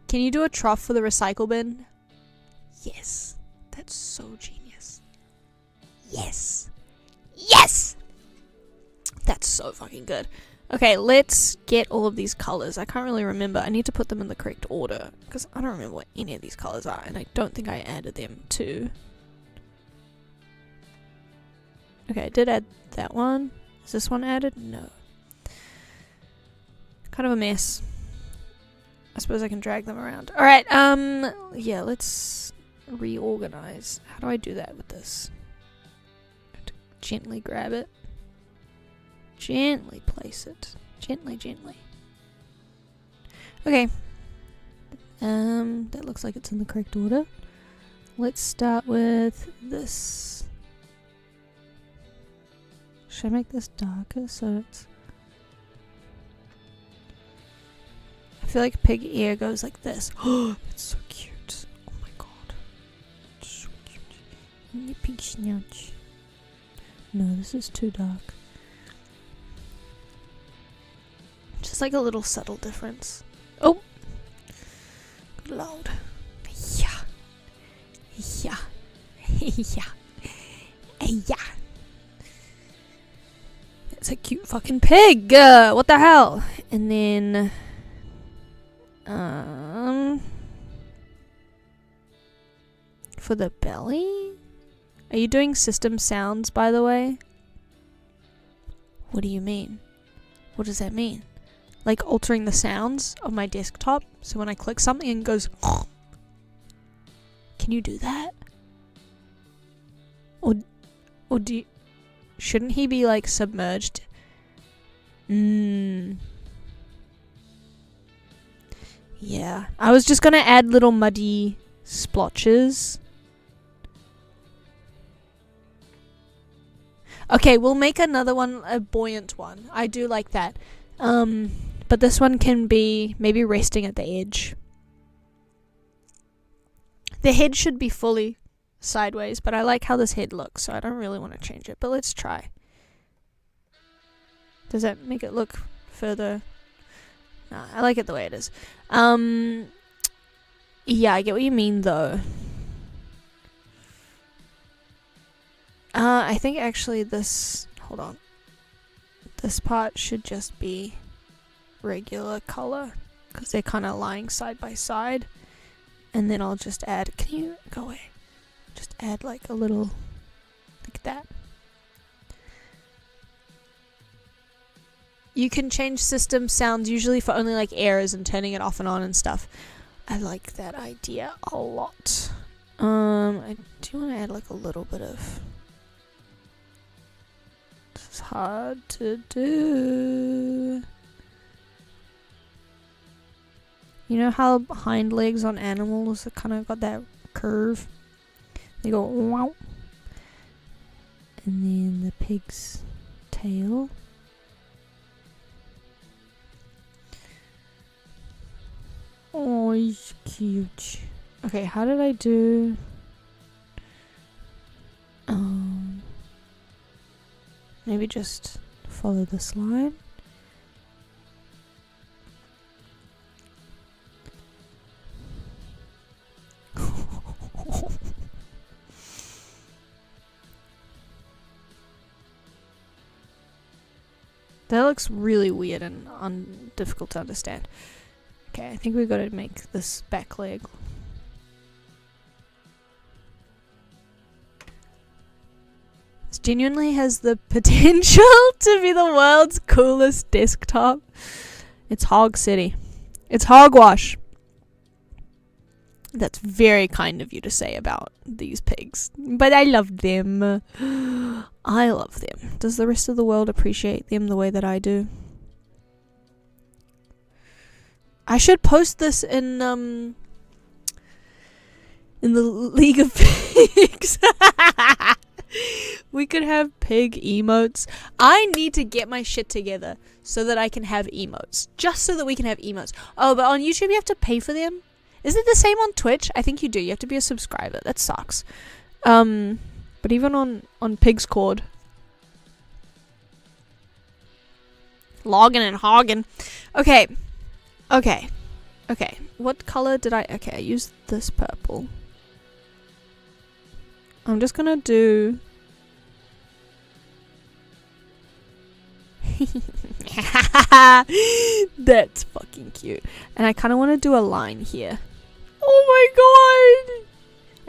Can you do a trough for the recycle bin? Yes. That's so genius. Yes. Yes! That's so fucking good. Okay, let's get all of these colors. I can't really remember. I need to put them in the correct order because I don't remember what any of these colors are, and I don't think I added them to. Okay, I did add that one. Is this one added? No. Kind of a mess. I suppose I can drag them around. Alright, yeah, let's reorganize. How do I do that with this? I have to gently grab it. Gently place it. Gently, gently. Okay. That looks like it's in the correct order. Let's start with this. Should I make this darker so it's... I feel like pig ear goes like this. Oh, it's so cute. Oh my god. It's so cute. And the pig snout. No, this is too dark. Just like a little subtle difference. Oh! Good lord. Yeah. Yeah. Yeah. Yeah. It's a cute fucking pig! What the hell? And then... for the belly? Are you doing system sounds, by the way? What do you mean? What does that mean? Like altering the sounds of my desktop, so when I click something it goes... Can you do that? Or do you... Shouldn't he be like submerged? Yeah. I was just gonna add little muddy splotches. Okay, we'll make another one, a buoyant one. I do like that. But this one can be maybe resting at the edge. The head should be fully sideways, but I like how this head looks, so I don't really want to change it. But let's try. Does that make it look further? Nah, I like it the way it is. Yeah, I get what you mean, though. I think actually this, hold on. This part should just be regular color because they're kind of lying side by side. And then I'll just add, can you go away? Just add like a little, like that. You can change system sounds usually for only like errors and turning it off and on and stuff. I like that idea a lot. I do want to add like a little bit of, this is hard to do. You know how hind legs on animals have kind of got that curve? They go wow. And then the pig's tail. Oh, he's cute. Okay, how did I do? Maybe just follow this line. That looks really weird and difficult to understand. Okay, I think we've got to make this back leg. This genuinely has the potential to be the world's coolest desktop. It's Hog City. It's hogwash. That's very kind of you to say about these pigs. But I love them. I love them. Does the rest of the world appreciate them the way that I do? I should post this in the League of Pigs. We could have pig emotes. I need to get my shit together so that I can have emotes. Just so that we can have emotes. Oh, but on YouTube you have to pay for them? Is it the same on Twitch? I think you do. You have to be a subscriber. That sucks. But even on Pig's Cord. Logging and hogging. Okay. What color did I... Okay, I used this purple. I'm just gonna do... That's fucking cute. And I kind of want to do a line here. Oh my god!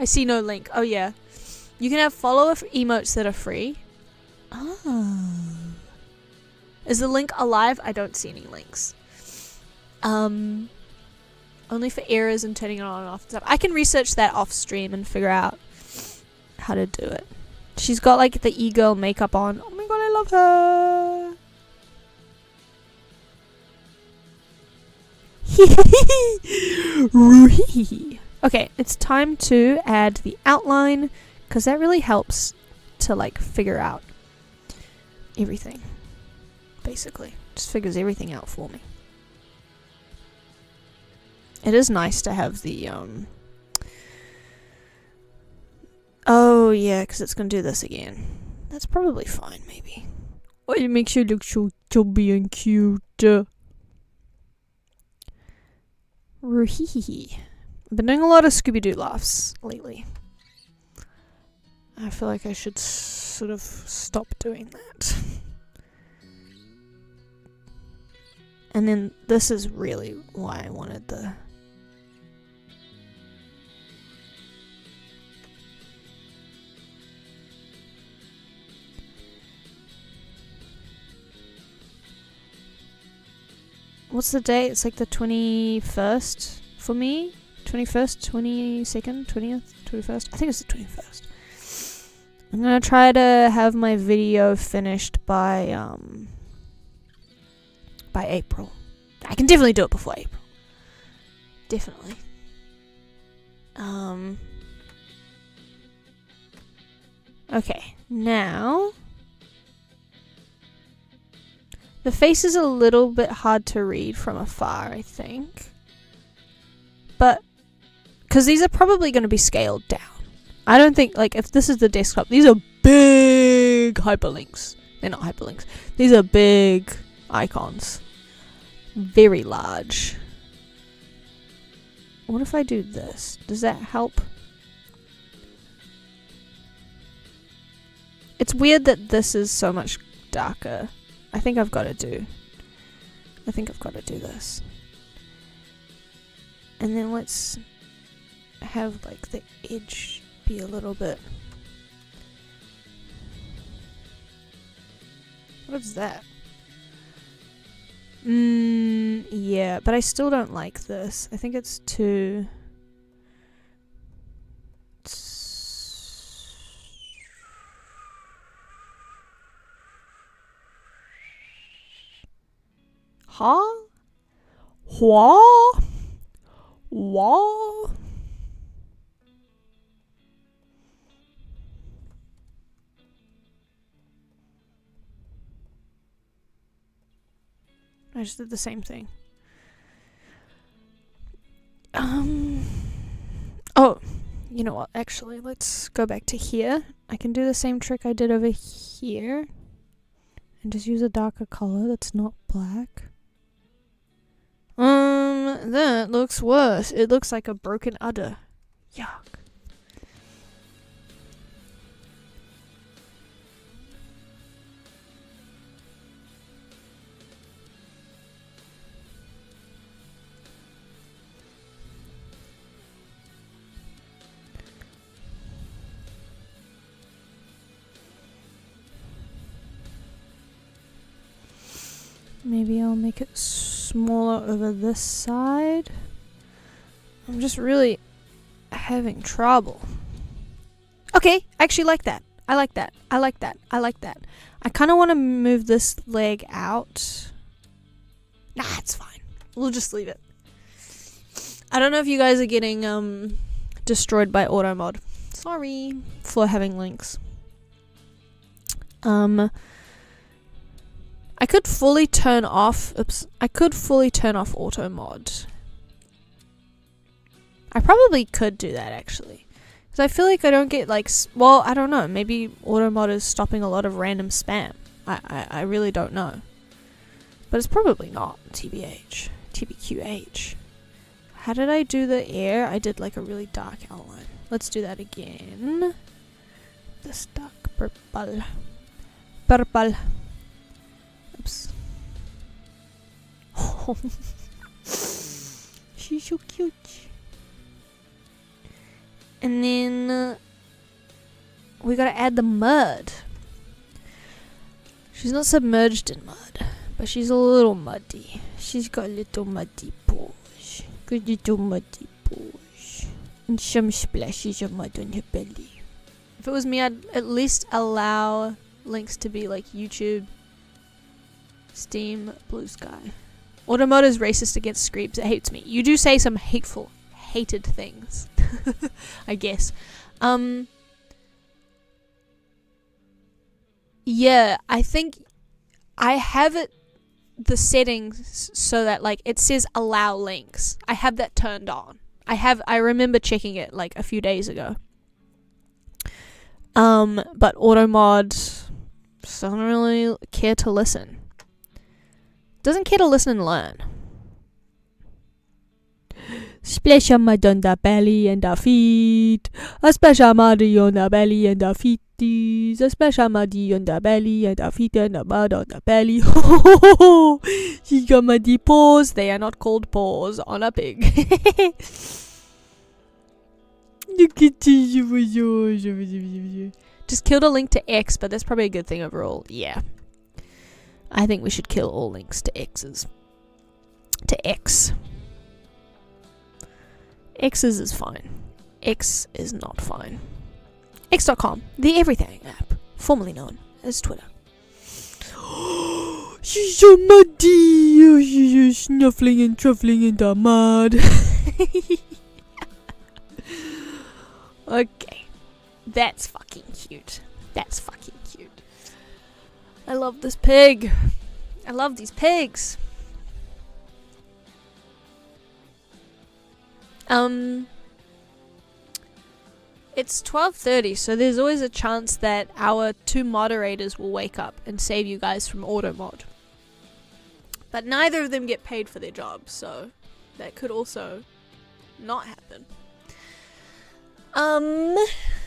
I see no link. Oh yeah. You can have follower emotes that are free. Oh. Is the link alive? I don't see any links. Only for errors and turning it on and off and stuff. I can research that off stream and figure out how to do it. She's got like the e-girl makeup on. Oh my god, I love her. Okay, it's time to add the outline because that really helps to like figure out everything. Basically, just figures everything out for me. It is nice to have the oh yeah, because it's gonna do this again. That's probably fine, maybe. Oh, it makes you look so chubby and cute. Ruhihihi. I've been doing a lot of Scooby-Doo laughs lately. I feel like I should sort of stop doing that. And then this is really why I wanted the... What's the date? It's like the 21st for me. 21st, 22nd, 20th, 21st. I think it's the 21st. I'm gonna try to have my video finished by April. I can definitely do it before April. Definitely. Okay, now the face is a little bit hard to read from afar, I think. But, because these are probably going to be scaled down. I don't think, like, if this is the desktop, these are big hyperlinks. They're not hyperlinks. These are big icons. Very large. What if I do this? Does that help? It's weird that this is so much darker. I think I've got to do this. And then let's have like the edge be a little bit. What's that? Yeah, but I still don't like this. I think it's too... Huh? Wha? Wha? I just did the same thing. Oh, you know what? Actually, let's go back to here. I can do the same trick I did over here. And just use a darker color that's not black. That looks worse. It looks like a broken udder. Yuck. Maybe I'll make it smaller over this side. I'm just really having trouble. Okay, I actually like that. I like that. I like that. I like that. I kind of want to move this leg out. Nah, it's fine. We'll just leave it. I don't know if you guys are getting destroyed by auto mod. Sorry for having links. I could fully turn off... Oops. I could fully turn off auto mod. I probably could do that, actually. Because I feel like I don't get, like... Well, I don't know. Maybe auto mod is stopping a lot of random spam. I really don't know. But it's probably not. TBH. TBQH. How did I do the air? I did, like, a really dark outline. Let's do that again. This dark purple. Purple. Oops. Oh. She's so cute. And then we gotta add the mud. She's not submerged in mud, but she's a little muddy. She's got little muddy paws. Good little muddy paws. And some splashes of mud on her belly. If it was me, I'd at least allow links to be like YouTube, Steam, Blue Sky. Automotive is racist against Screebs. It hates me. You do say some hateful, hated things. I guess. Yeah, I think I have it, the settings, so that like it says allow links. I have that turned on. I remember checking it like a few days ago. But Automod doesn't really care to listen. Doesn't care to listen and learn. Splash on mud on the belly and the feet. A splash of muddy on the belly and the feet. A splash of muddy on the belly and the feet and the mud on the belly. She got muddy paws. They are not called paws on a pig. Just killed a link to X, but that's probably a good thing overall. Yeah. I think we should kill all links to X's. To X. X's is fine. X is not fine. X.com, the everything app, formerly known as Twitter. She's so muddy. Oh, she's snuffling and truffling in the mud. Okay. That's fucking cute. That's fucking cute. I love this pig. I love these pigs. It's 12:30, so there's always a chance that our two moderators will wake up and save you guys from auto mod. But neither of them get paid for their job, so that could also not happen.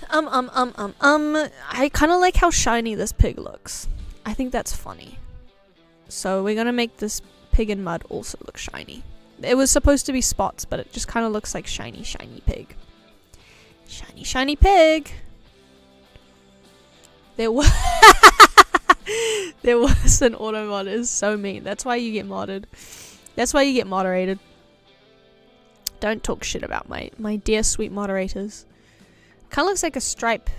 I kind of like how shiny this pig looks. I think that's funny. So we're gonna make this pig in mud also look shiny. It was supposed to be spots, but it just kind of looks like shiny, shiny pig. Shiny, shiny pig. There was there was an auto mod. It's so mean. That's why you get modded. That's why you get moderated. Don't talk shit about my dear sweet moderators. Kind of looks like a stripe.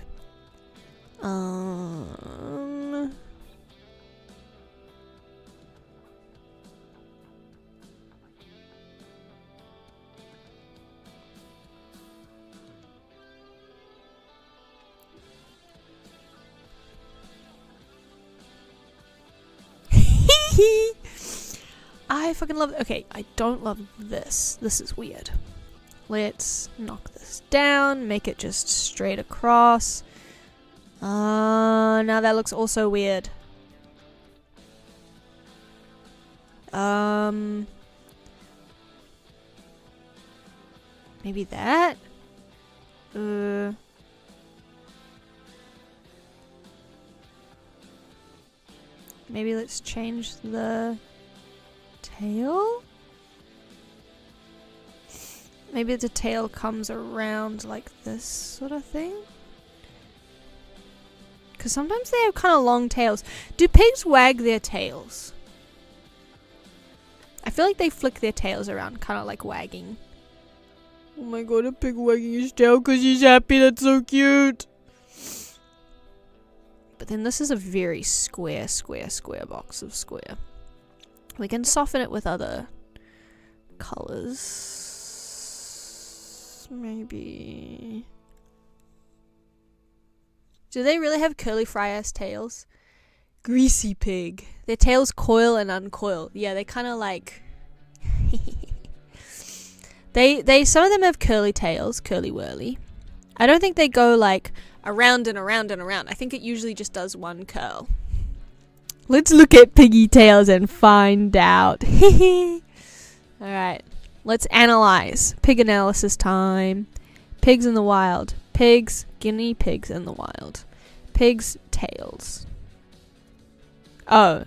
I fucking love it. Okay, I don't love this. This is weird. Let's knock this down, make it just straight across. Now that looks also weird. Maybe that? Maybe let's change the tail? Maybe the tail comes around like this sort of thing? Because sometimes they have kind of long tails. Do pigs wag their tails? I feel like they flick their tails around, kind of like wagging. Oh my god, a pig wagging his tail because he's happy. That's so cute. But then this is a very square box of square. We can soften it with other colors. Maybe. Do they really have curly fry ass tails? Greasy pig. Their tails coil and uncoil. Yeah, they kind of like. They some of them have curly tails, curly whirly. I don't think they go like around and around and around. I think it usually just does one curl. Let's look at piggy tails and find out. Alright, let's analyze. Pig analysis time. Pigs in the wild. Pigs, guinea pigs in the wild. Pigs' tails. Oh,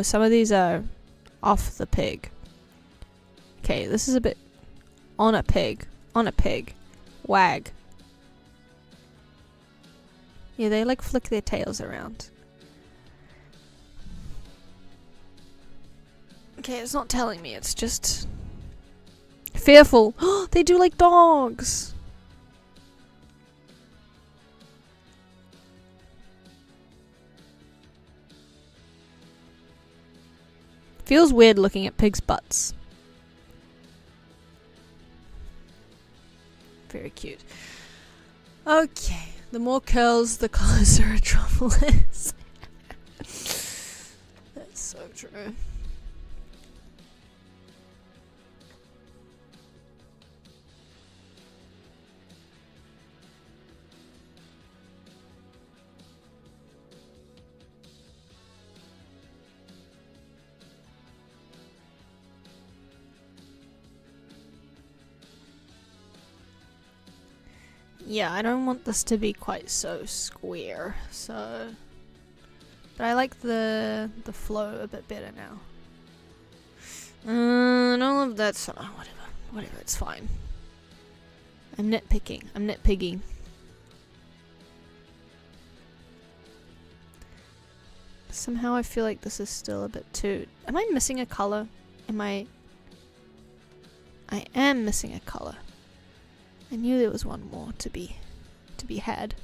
some of these are off the pig. Okay, this is a bit on a pig. Wag. Yeah, they like flick their tails around. Okay, it's not telling me, it's just fearful. They do like dogs. Feels weird looking at pigs' butts. Very cute. Okay, the more curls, the closer a truffle is. That's so true. Yeah, I don't want this to be quite so square, so... But I like the flow a bit better now. I don't love that, so whatever, it's fine. I'm nitpicking. Somehow I feel like this is still a bit too... Am I missing a color? I am missing a color. I knew there was one more to be added.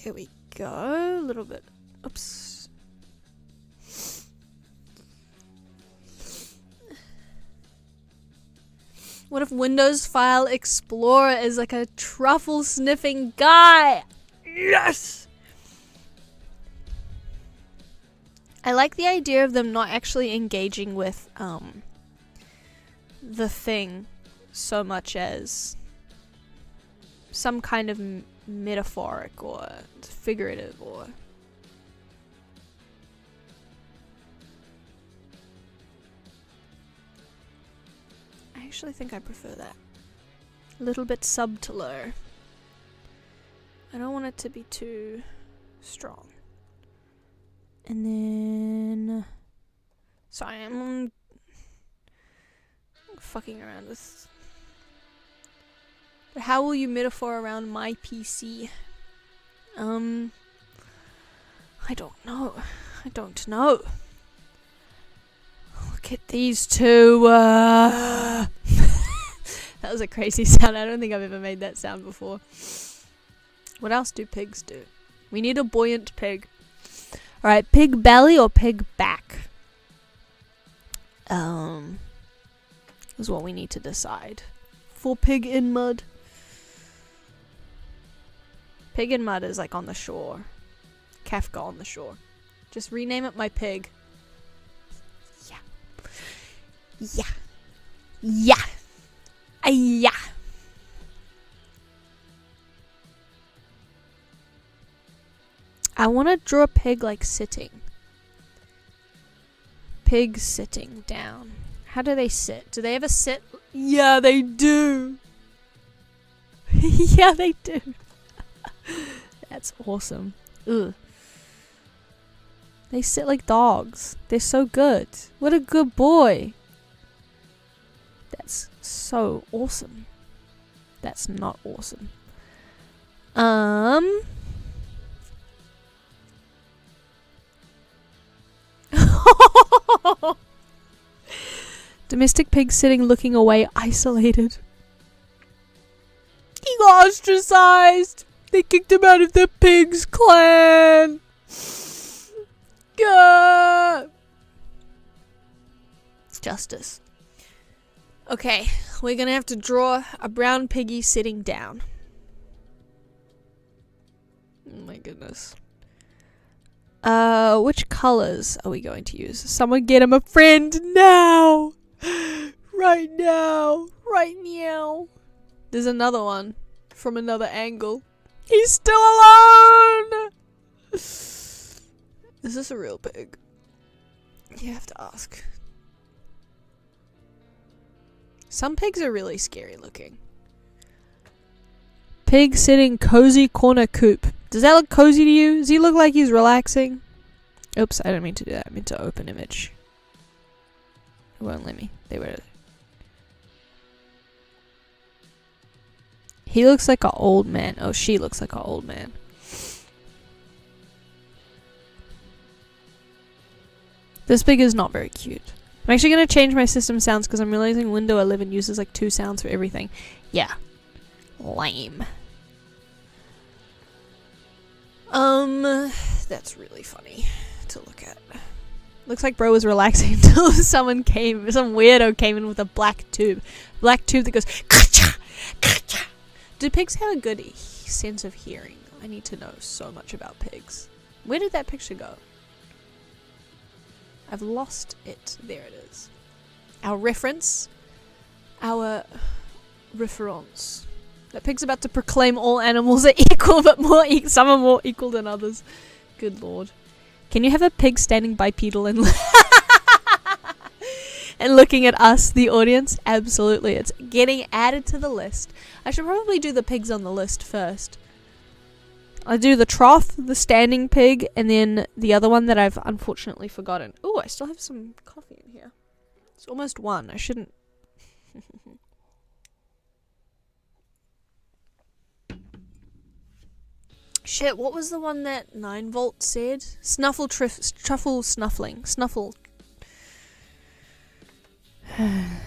There we go. A little bit. Oops. What if Windows File Explorer is like a truffle sniffing guy? Yes! I like the idea of them not actually engaging with the thing so much as some kind of metaphoric or figurative or... I actually think I prefer that. A little bit subtler. I don't want it to be too strong. And then... Sorry, I'm fucking around with... But how will you metaphor around my PC? I don't know. I don't know. Look at these two. That was a crazy sound. I don't think I've ever made that sound before. What else do pigs do? We need a buoyant pig. Alright, pig belly or pig back? Is what we need to decide. For pig in mud. Pig in mud is like on the shore. Kafka on the shore. Just rename it my pig. Yeah. Yeah. Yeah. Yeah. I want to draw a pig like sitting. Pig sitting down. How do they sit? Do they ever sit? Yeah, they do. Yeah, they do. That's awesome. Ugh. They sit like dogs. They're so good. What a good boy. That's so awesome. That's not awesome. Domestic pig sitting, looking away, isolated. He got ostracized. They kicked him out of the pigs clan. Gah. Justice. Okay, we're gonna have to draw a brown piggy sitting down. Oh my goodness. Which colors are we going to use? Someone get him a friend now! Right now! Right now! There's another one from another angle. He's still alone! Is this a real pig? You have to ask. Some pigs are really scary looking. Pig sitting cozy corner coop. Does that look cozy to you? Does he look like he's relaxing? Oops, I didn't mean to do that. I meant to open image. It won't let me. They were... He looks like an old man. Oh, she looks like an old man. This pig is not very cute. I'm actually going to change my system sounds because I'm realizing Windows 11 uses like 2 sounds for everything. Yeah. Lame. That's really funny to look at. Looks like bro was relaxing until some weirdo came in with a black tube. Black tube that goes ka-cha, ka-cha. Do pigs have a good sense of hearing? I need to know so much about pigs. Where did that picture go? I've lost it. There it is. Our reference. Our reference. That pig's about to proclaim all animals are equal, but some are more equal than others. Good lord. Can you have a pig standing bipedal and and looking at us, the audience? Absolutely. It's getting added to the list. I should probably do the pigs on the list first. I do the trough, the standing pig, and then the other one that I've unfortunately forgotten. Oh, I still have some coffee in here. It's almost 1. I shouldn't... Shit, what was the one that 9volt said? Truffle snuffling. Snuffle. And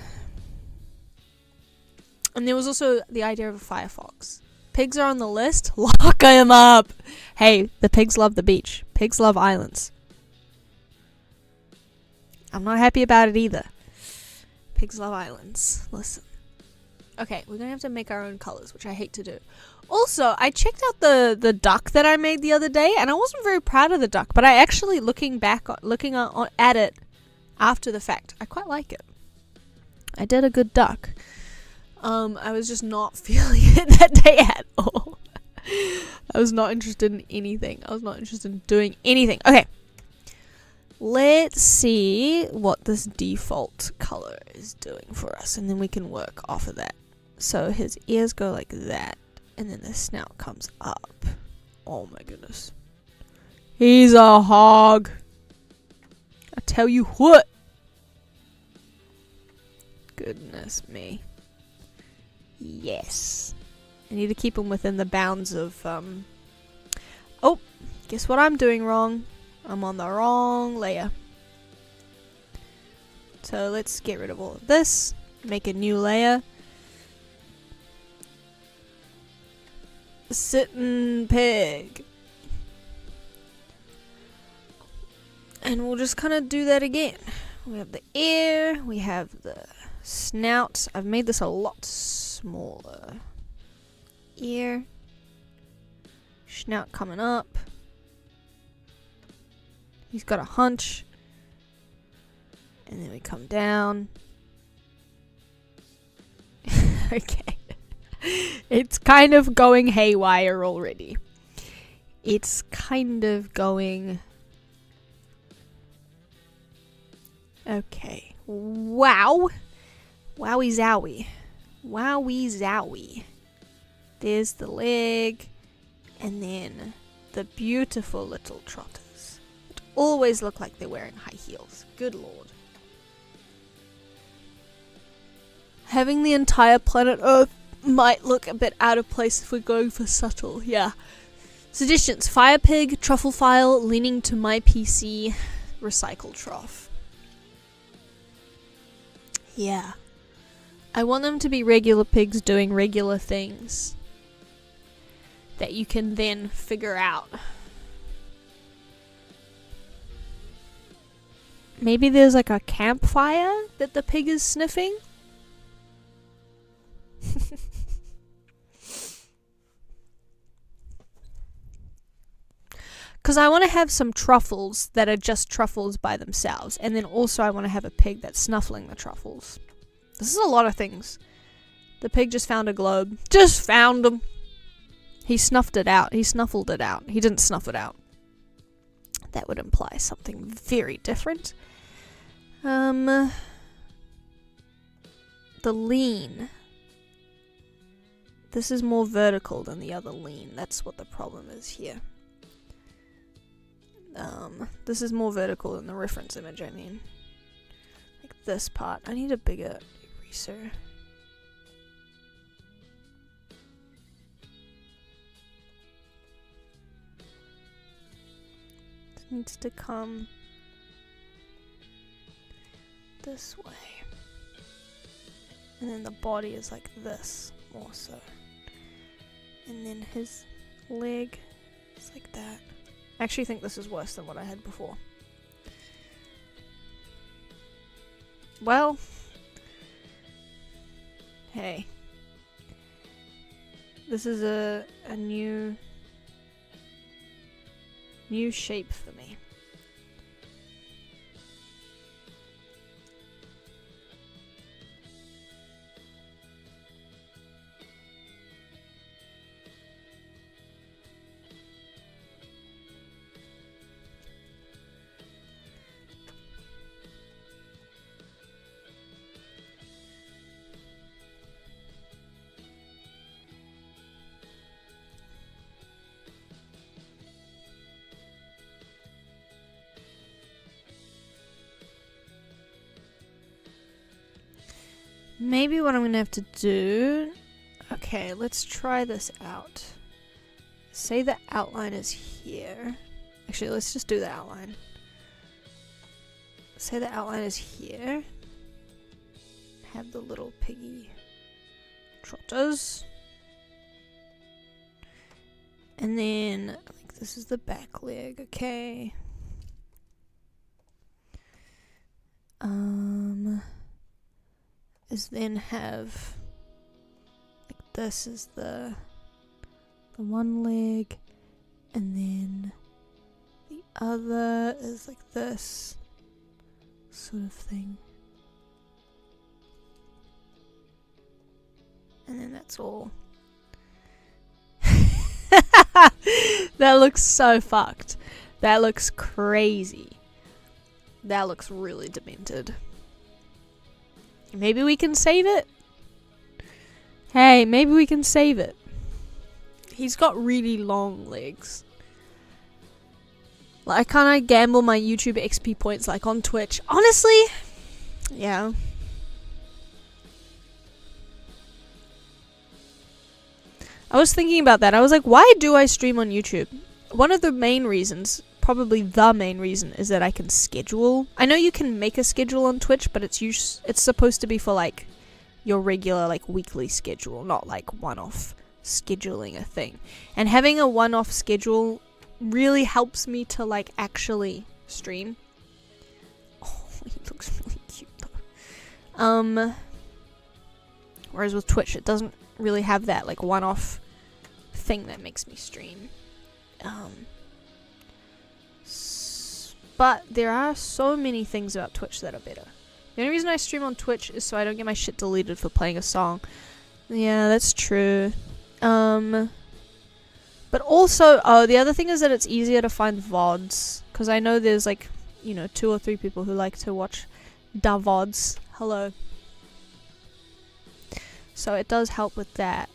there was also the idea of a firefox. Pigs are on the list. Lock them up. Hey, the pigs love the beach. Pigs love islands. I'm not happy about it either. Pigs love islands. Listen. Okay, we're gonna have to make our own colors, which I hate to do. Also, I checked out the duck that I made the other day, and I wasn't very proud of the duck, but I actually, looking at it after the fact, I quite like it. I did a good duck. I was just not feeling it that day at all. I was not interested in anything. I was not interested in doing anything. Okay. Let's see what this default color is doing for us, and then we can work off of that. So his ears go like that, and then the snout comes up. Oh my goodness. He's a hog. I tell you what. Goodness me. Yes. I need to keep him within the bounds of, Oh, guess what I'm doing wrong? I'm on the wrong layer. So let's get rid of all of this. Make a new layer. Sitting pig. And we'll just kind of do that again. We have the ear, we have the snout. I've made this a lot smaller. Ear. Snout coming up. He's got a hunch. And then we come down. Okay. It's kind of going haywire already. It's kind of going... Okay. Wow. Wowie zowie. Wowie zowie. There's the leg. And then the beautiful little trotters. That always look like they're wearing high heels. Good lord. Having the entire planet Earth might look a bit out of place if we're going for subtle. Yeah. Suggestions. Fire pig, truffle file, leaning to my PC, recycle trough. Yeah. I want them to be regular pigs doing regular things that you can then figure out. Maybe there's like a campfire that the pig is sniffing? Because I want to have some truffles that are just truffles by themselves. And then also I want to have a pig that's snuffling the truffles. This is a lot of things. The pig just found a globe. Just found them. He snuffed it out. He snuffled it out. He didn't snuff it out. That would imply something very different. The lean. This is more vertical than the other lean. That's what the problem is here. This is more vertical than the reference image, I mean. Like this part. I need a bigger eraser. This needs to come this way. And then the body is like this, more so. And then his leg is like that. I actually think this is worse than what I had before. Well, hey. This is a new shape for me. Maybe what I'm gonna have to do... Okay, let's try this out. Say the outline is here. Actually, let's just do the outline. Say the outline is here. Have the little piggy trotters. And then, like, this is the back leg, okay. Is then have like this is the one leg, and then the other is like this sort of thing, and then that's all. That looks so fucked. That looks crazy. That looks really demented. Maybe we can save it? Hey, maybe we can save it. He's got really long legs. Like, can't I gamble my YouTube XP points like on Twitch? Honestly, yeah. I was thinking about that. I was like, why do I stream on YouTube? One of the main reasons, probably the main reason, is that I can schedule. I know you can make a schedule on Twitch, but it's supposed to be for like your regular like weekly schedule, not like one-off scheduling a thing. And having a one-off schedule really helps me to like actually stream. Oh, he looks really cute though. Whereas with Twitch, it doesn't really have that like one-off thing that makes me stream. But there are so many things about Twitch that are better. The only reason I stream on Twitch is so I don't get my shit deleted for playing a song. Yeah, that's true. But also, the other thing is that it's easier to find VODs. Because I know there's like, 2 or 3 people who like to watch da VODs. Hello. So it does help with that.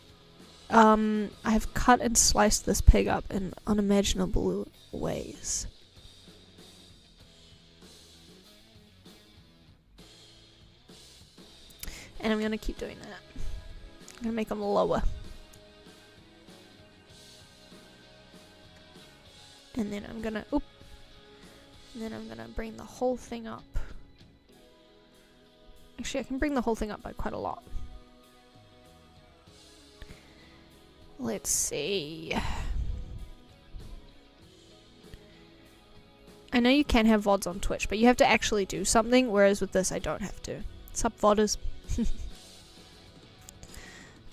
I have cut and sliced this pig up in unimaginable ways. And I'm gonna keep doing that. I'm gonna make them lower. And then I'm gonna, bring the whole thing up. Actually, I can bring the whole thing up by quite a lot. Let's see. I know you can have VODs on Twitch, but you have to actually do something, whereas with this I don't have to. Sup, VODers?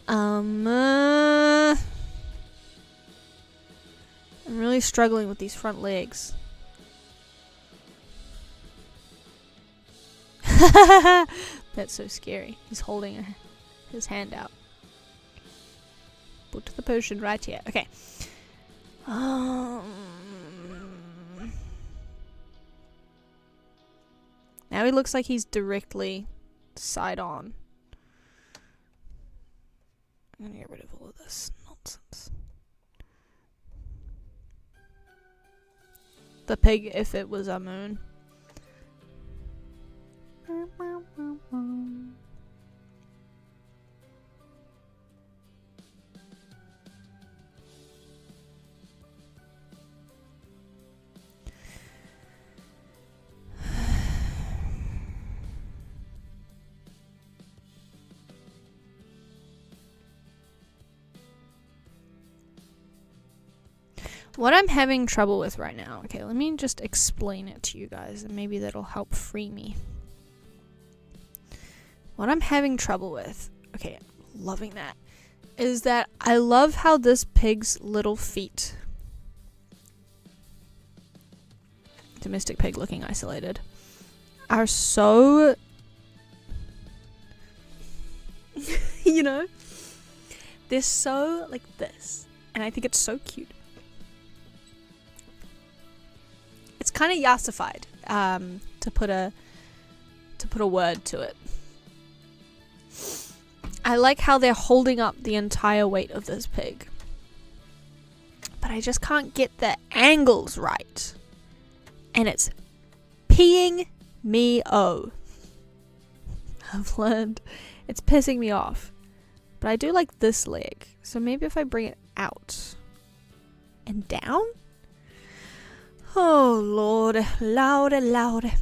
I'm really struggling with these front legs. That's so scary. He's holding his hand out. Put the potion right here. Okay. Now he looks like he's directly side on. I'm gonna get rid of all of this nonsense. The pig, if it was a moon. What I'm having trouble with right now, okay, let me just explain it to you guys, and maybe that'll help free me. What I'm having trouble with, okay, loving that, is that I love how this pig's little feet, domestic pig looking isolated, are so, they're so like this, and I think it's so cute. It's kind of yassified, to put a word to it. I like how they're holding up the entire weight of this pig, but I just can't get the angles right, and it's peeing me off. I've learned it's pissing me off, but I do like this leg, so maybe if I bring it out and down. Oh, Lord. Louder, louder.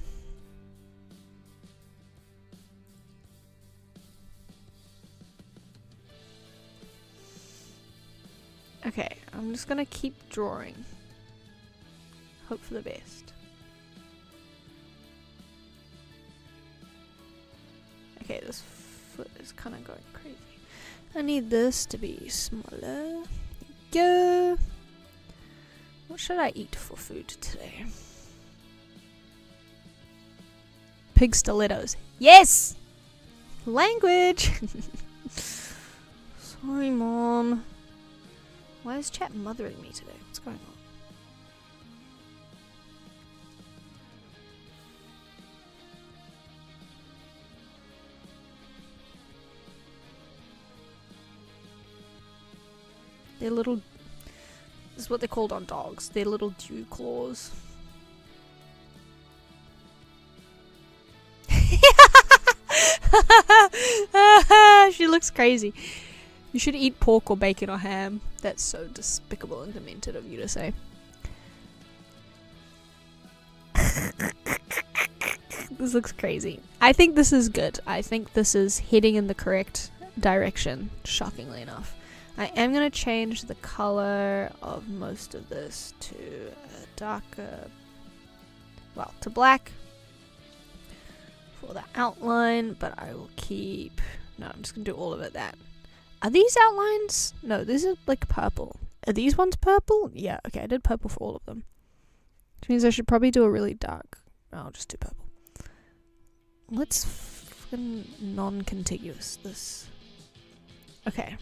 Okay, I'm just gonna keep drawing. Hope for the best. Okay, this foot is kind of going crazy. I need this to be smaller. There we go. What should I eat for food today? Pig stilettos. Yes! Language! Sorry, Mom. Why is chat mothering me today? What's going on? They're little... This is what they're called on dogs. They're little dew claws. She looks crazy. You should eat pork or bacon or ham. That's so despicable and demented of you to say. This looks crazy. I think this is good. I think this is heading in the correct direction, shockingly enough. I am going to change the color of most of this to a darker, well, to black for the outline, but I will keep, no, I'm just going to do all of it that. Are these outlines? No, this is like purple. Are these ones purple? Yeah, okay, I did purple for all of them. Which means I should probably do a really dark. No, I'll just do purple. Let's fucking non-contiguous this. Okay.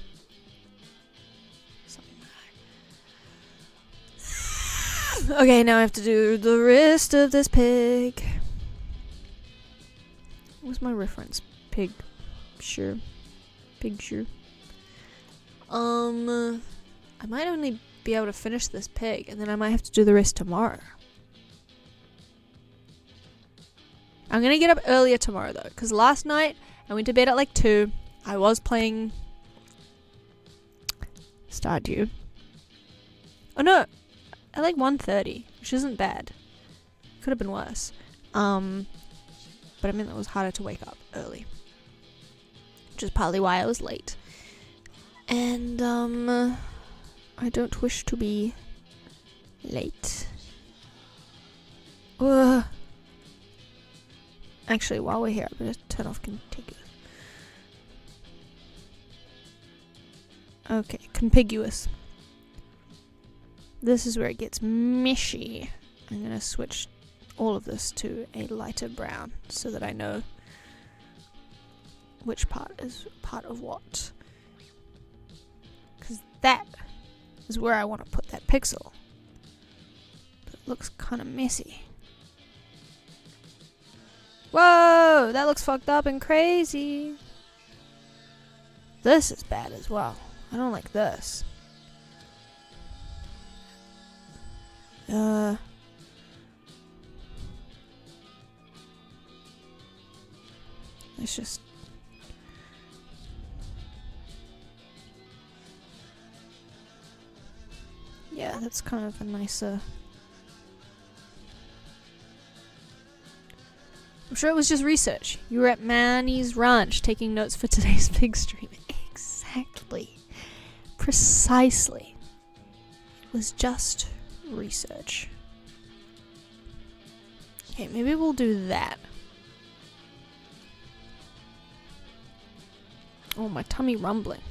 Okay, now I have to do the rest of this pig. What's my reference? Pig. Sure. Pig sure. I might only be able to finish this pig, and then I might have to do the rest tomorrow. I'm gonna get up earlier tomorrow though, because last night I went to bed at like 2. I was playing Stardew. Oh no, at like 1:30, which isn't bad. Could have been worse. But I mean it was harder to wake up early, which is partly why I was late. And I don't wish to be late. Ugh. Actually, while we're here, I'm gonna turn off contiguous. Okay, contiguous. This is where it gets meshy. I'm gonna switch all of this to a lighter brown so that I know which part is part of what. Because that is where I want to put that pixel. But it looks kind of messy. Whoa! That looks fucked up and crazy. This is bad as well. I don't like this. It's just... Yeah, that's kind of a nicer... I'm sure it was just research. You were at Manny's Ranch taking notes for today's pig stream. Exactly. Precisely. It was just research. Okay, maybe we'll do that. Oh, my tummy rumbling.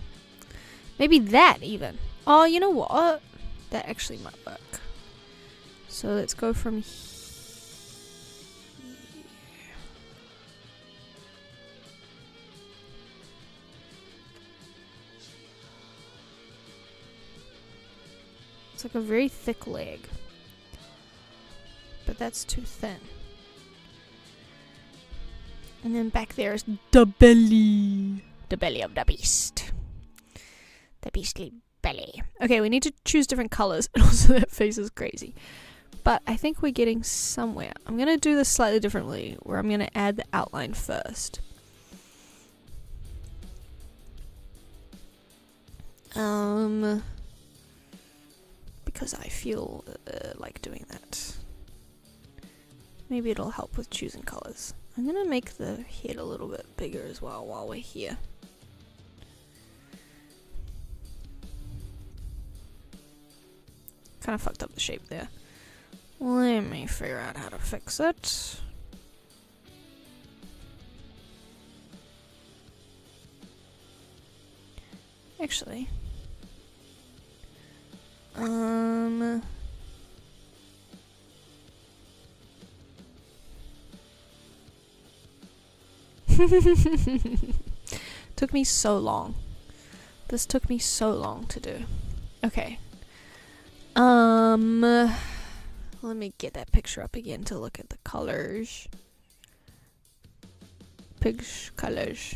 Maybe that even. Oh, you know what? That actually might work. So let's go from here. It's like a very thick leg. But that's too thin. And then back there is the belly. The belly of the beast. The beastly belly. Okay, we need to choose different colors. And also that face is crazy. But I think we're getting somewhere. I'm going to do this slightly differently. Where I'm going to add the outline first. Because I feel like doing that. Maybe it'll help with choosing colors. I'm going to make the head a little bit bigger as well while we're here. Kind of fucked up the shape there. Let me figure out how to fix it. Actually, took me so long. This took me so long to do. Okay. Let me get that picture up again to look at the colors. Pig's colors.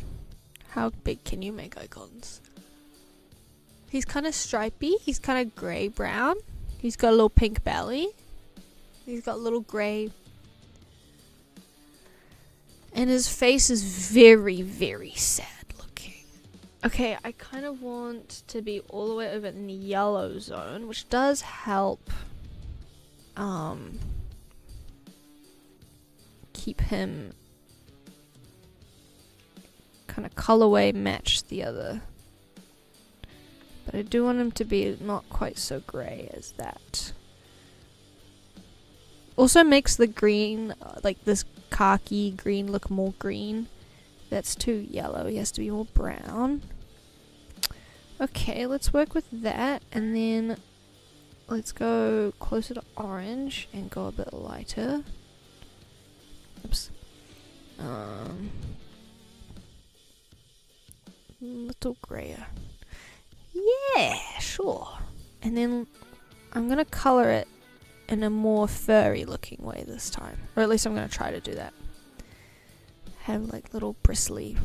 How big can you make icons? He's kind of stripy. He's kind of grey brown. He's got a little pink belly. He's got a little grey. And his face is very, very sad looking. Okay, I kind of want to be all the way over in the yellow zone, which does help keep him kind of colorway match the other. But I do want him to be not quite so grey as that. Also makes the green, like this khaki green, look more green. That's too yellow. He has to be more brown. Okay, let's work with that. And then let's go closer to orange and go a bit lighter. Oops. Little grayer. Yeah, sure. And then I'm gonna color it in a more furry looking way this time. Or at least I'm gonna try to do that. Have like little bristly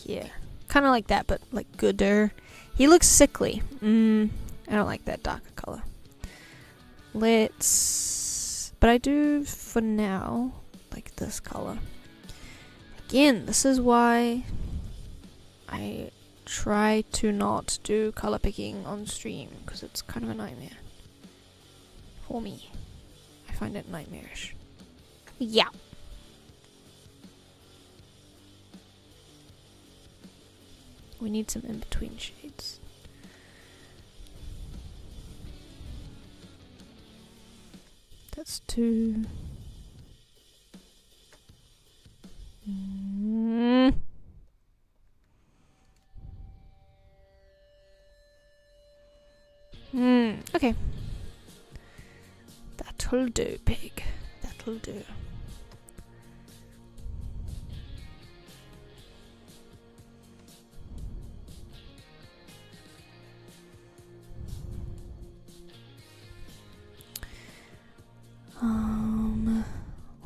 hair. Kinda like that, but like gooder. He looks sickly. I don't like that darker color. But I do for now like this color. Again, this is why I try to not do color picking on stream, because it's kind of a nightmare for me. I find it nightmarish. Yeah. We need some in-between shades. That's too... Okay. That'll do, pig. That'll do.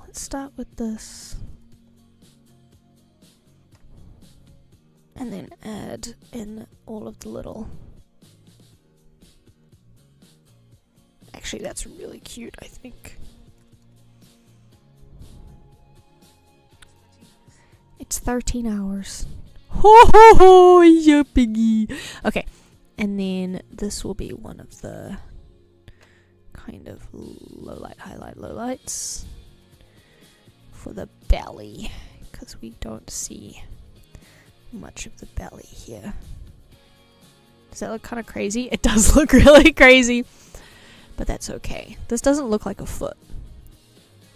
Let's start with this. And then add in all of the little... Actually, that's really cute, I think. It's 13 hours. Ho ho ho, yeah, piggy. Okay, and then this will be one of the kind of low light, highlight, lowlights for the belly, because we don't see much of the belly here. Does that look kind of crazy? It does look really crazy. But that's okay. This doesn't look like a foot.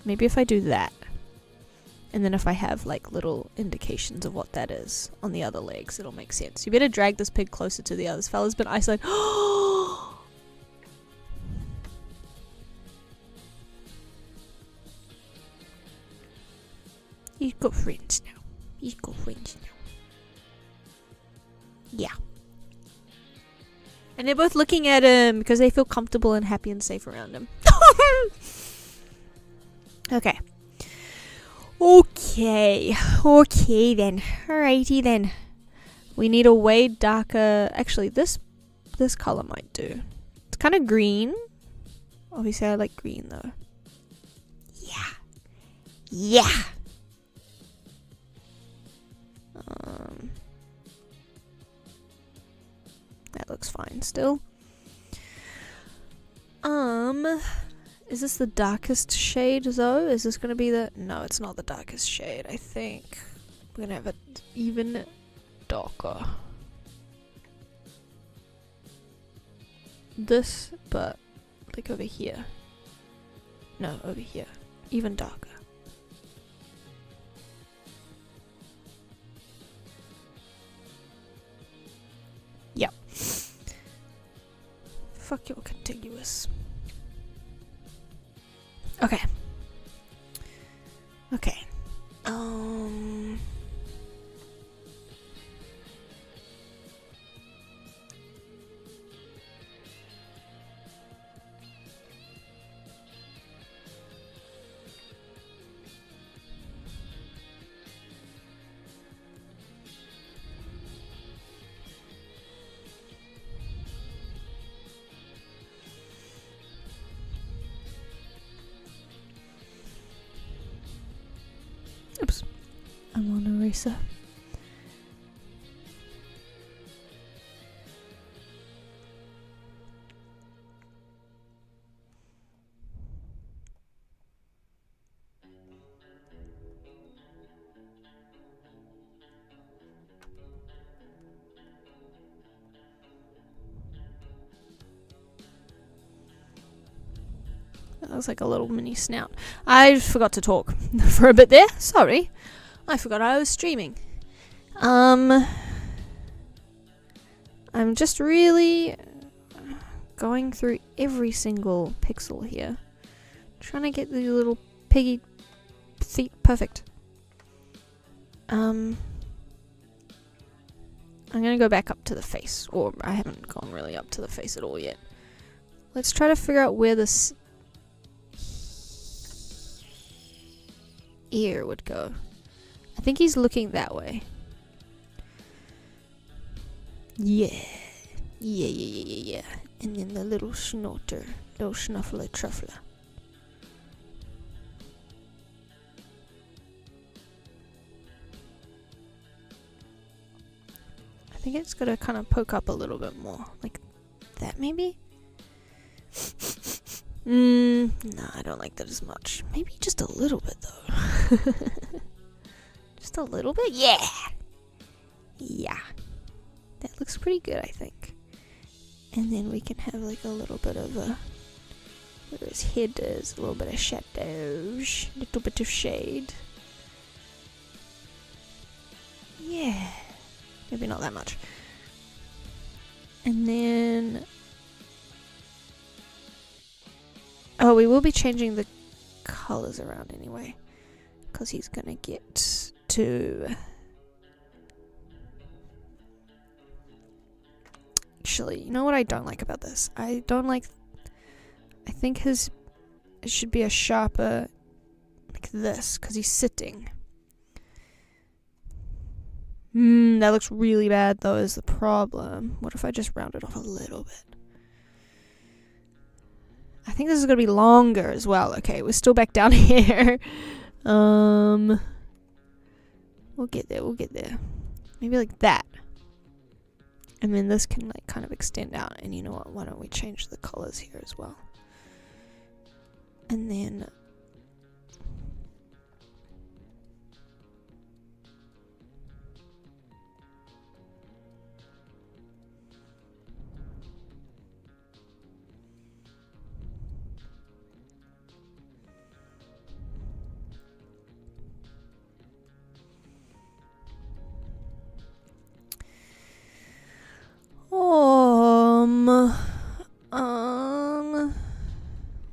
Maybe if I do that. And then if I have like little indications of what that is on the other legs, it'll make sense. You better drag this pig closer to the others. Fella's been isolated. He's got friends now. He's got friends now. Yeah. And they're both looking at him because they feel comfortable and happy and safe around him. Okay. Okay then. Alrighty then. We need a way darker... Actually, this color might do. It's kind of green. Obviously, I like green though. Yeah. Yeah. That looks fine still. Is this the darkest shade though? Is this gonna be the... No, it's not the darkest shade. I think we're gonna have it even darker. This, but like over here. No, over here. Even darker. Yep. Fuck your contiguous. Okay. Okay. nicer. That looks like a little mini snout. I forgot to talk for a bit there. Sorry. I forgot I was streaming. I'm just really going through every single pixel here. Trying to get the little piggy feet perfect. I'm gonna go back up to the face. Or I haven't gone really up to the face at all yet. Let's try to figure out where this ear would go. I think he's looking that way. Yeah. Yeah. And then the little snorter. Little snuffler truffler. I think it's gonna kind of poke up a little bit more. Like that maybe? No, I don't like that as much. Maybe just a little bit though. Just a little bit? Yeah! Yeah. That looks pretty good, I think. And then we can have like a little bit of a... where his head is, a little bit of shadows. A little bit of shade. Yeah. Maybe not that much. And then... oh, we will be changing the colors around anyway. Because he's gonna get to... actually, you know what I don't like about this? I think it should be a sharper... like this, because he's sitting. That looks really bad though, is the problem. What if I just round it off a little bit? I think this is gonna be longer as well. Okay, we're still back down here. We'll get there. Maybe like that. And then this can like kind of extend out. And you know what? Why don't we change the colors here as well? And then...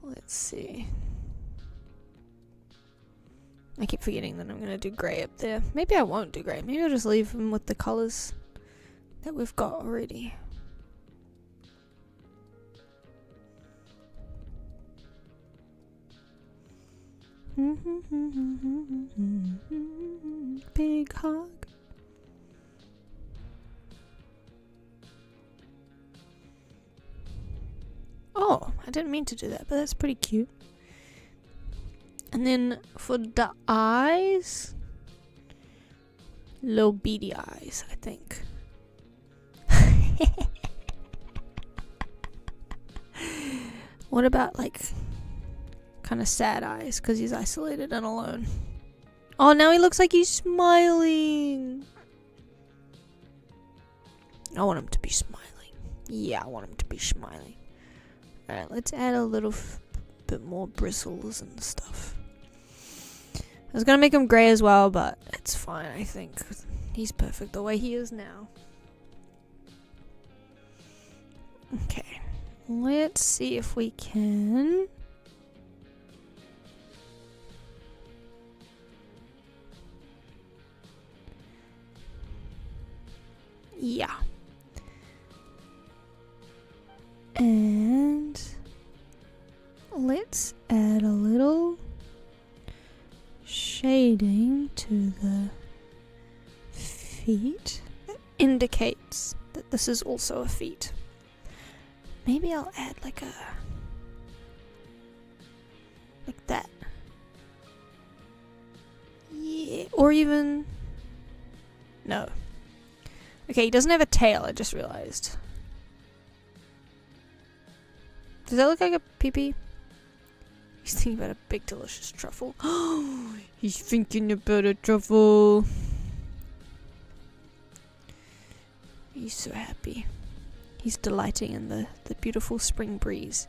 let's see. I keep forgetting that I'm gonna do grey up there. Maybe I won't do grey. Maybe I'll just leave them with the colours that we've got already. Big hog. Oh, I didn't mean to do that, but that's pretty cute. And then for the eyes, little beady eyes, I think. What about like kind of sad eyes because he's isolated and alone? Oh, now he looks like he's smiling. I want him to be smiling. Yeah, I want him to be smiling. Alright, let's add a little bit more bristles and stuff. I was gonna make him grey as well, but it's fine, I think. He's perfect the way he is now. Okay, let's see if we can... yeah. And let's add a little shading to the feet that indicates that this is also a feet. Maybe I'll add like that. Yeah, or even No. Okay, he doesn't have a tail, I just realized. Does that look like a pee-pee? He's thinking about a big delicious truffle. Oh, he's thinking about a truffle. He's so happy. He's delighting in the beautiful spring breeze.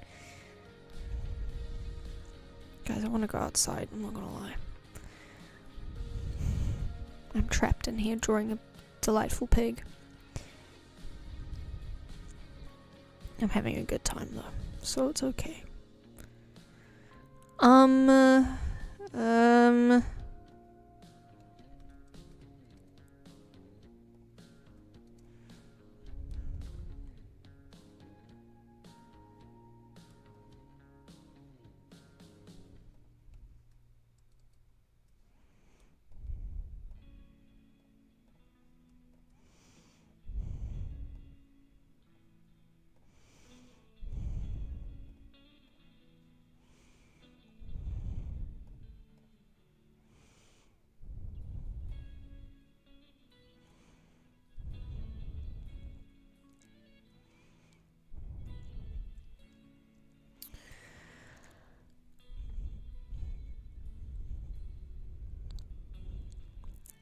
Guys, I want to go outside, I'm not gonna lie. I'm trapped in here drawing a delightful pig. I'm having a good time though, so it's okay.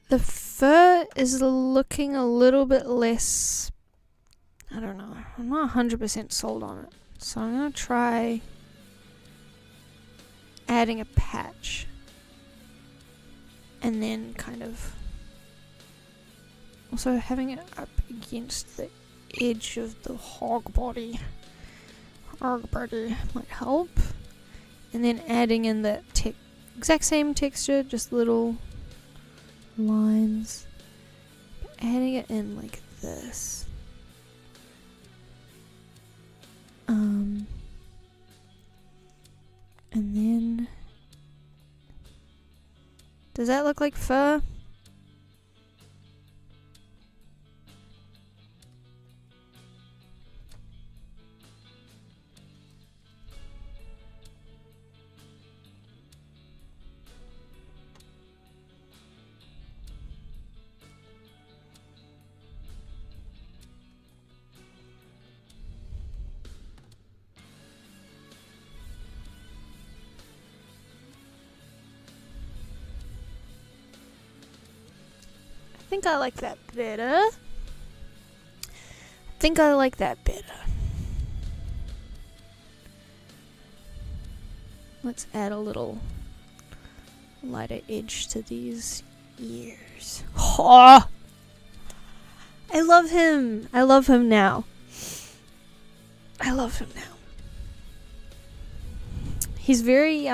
The fur is looking a little bit less, I don't know, I'm not 100% sold on it. So I'm going to try adding a patch. And then kind of also having it up against the edge of the hog body. Hog body might help. And then adding in the exact same texture, just little lines, adding it in like this. And then does that look like fur? I think I like that better. Let's add a little lighter edge to these ears. Oh! I love him. I love him now. He's very,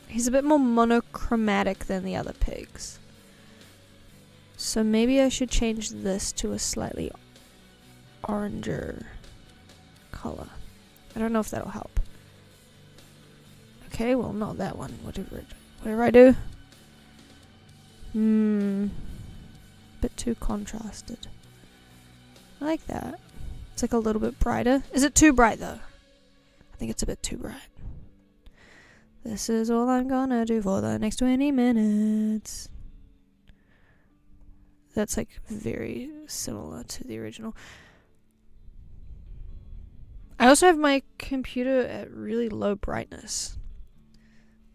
he's a bit more monochromatic than the other pigs. So maybe I should change this to a slightly oranger color. I don't know if that'll help. Okay, well, not that one. Whatever I do. Bit too contrasted. I like that. It's like a little bit brighter. Is it too bright though? I think it's a bit too bright. This is all I'm gonna do for the next 20 minutes. That's like very similar to the original. I also have my computer at really low brightness.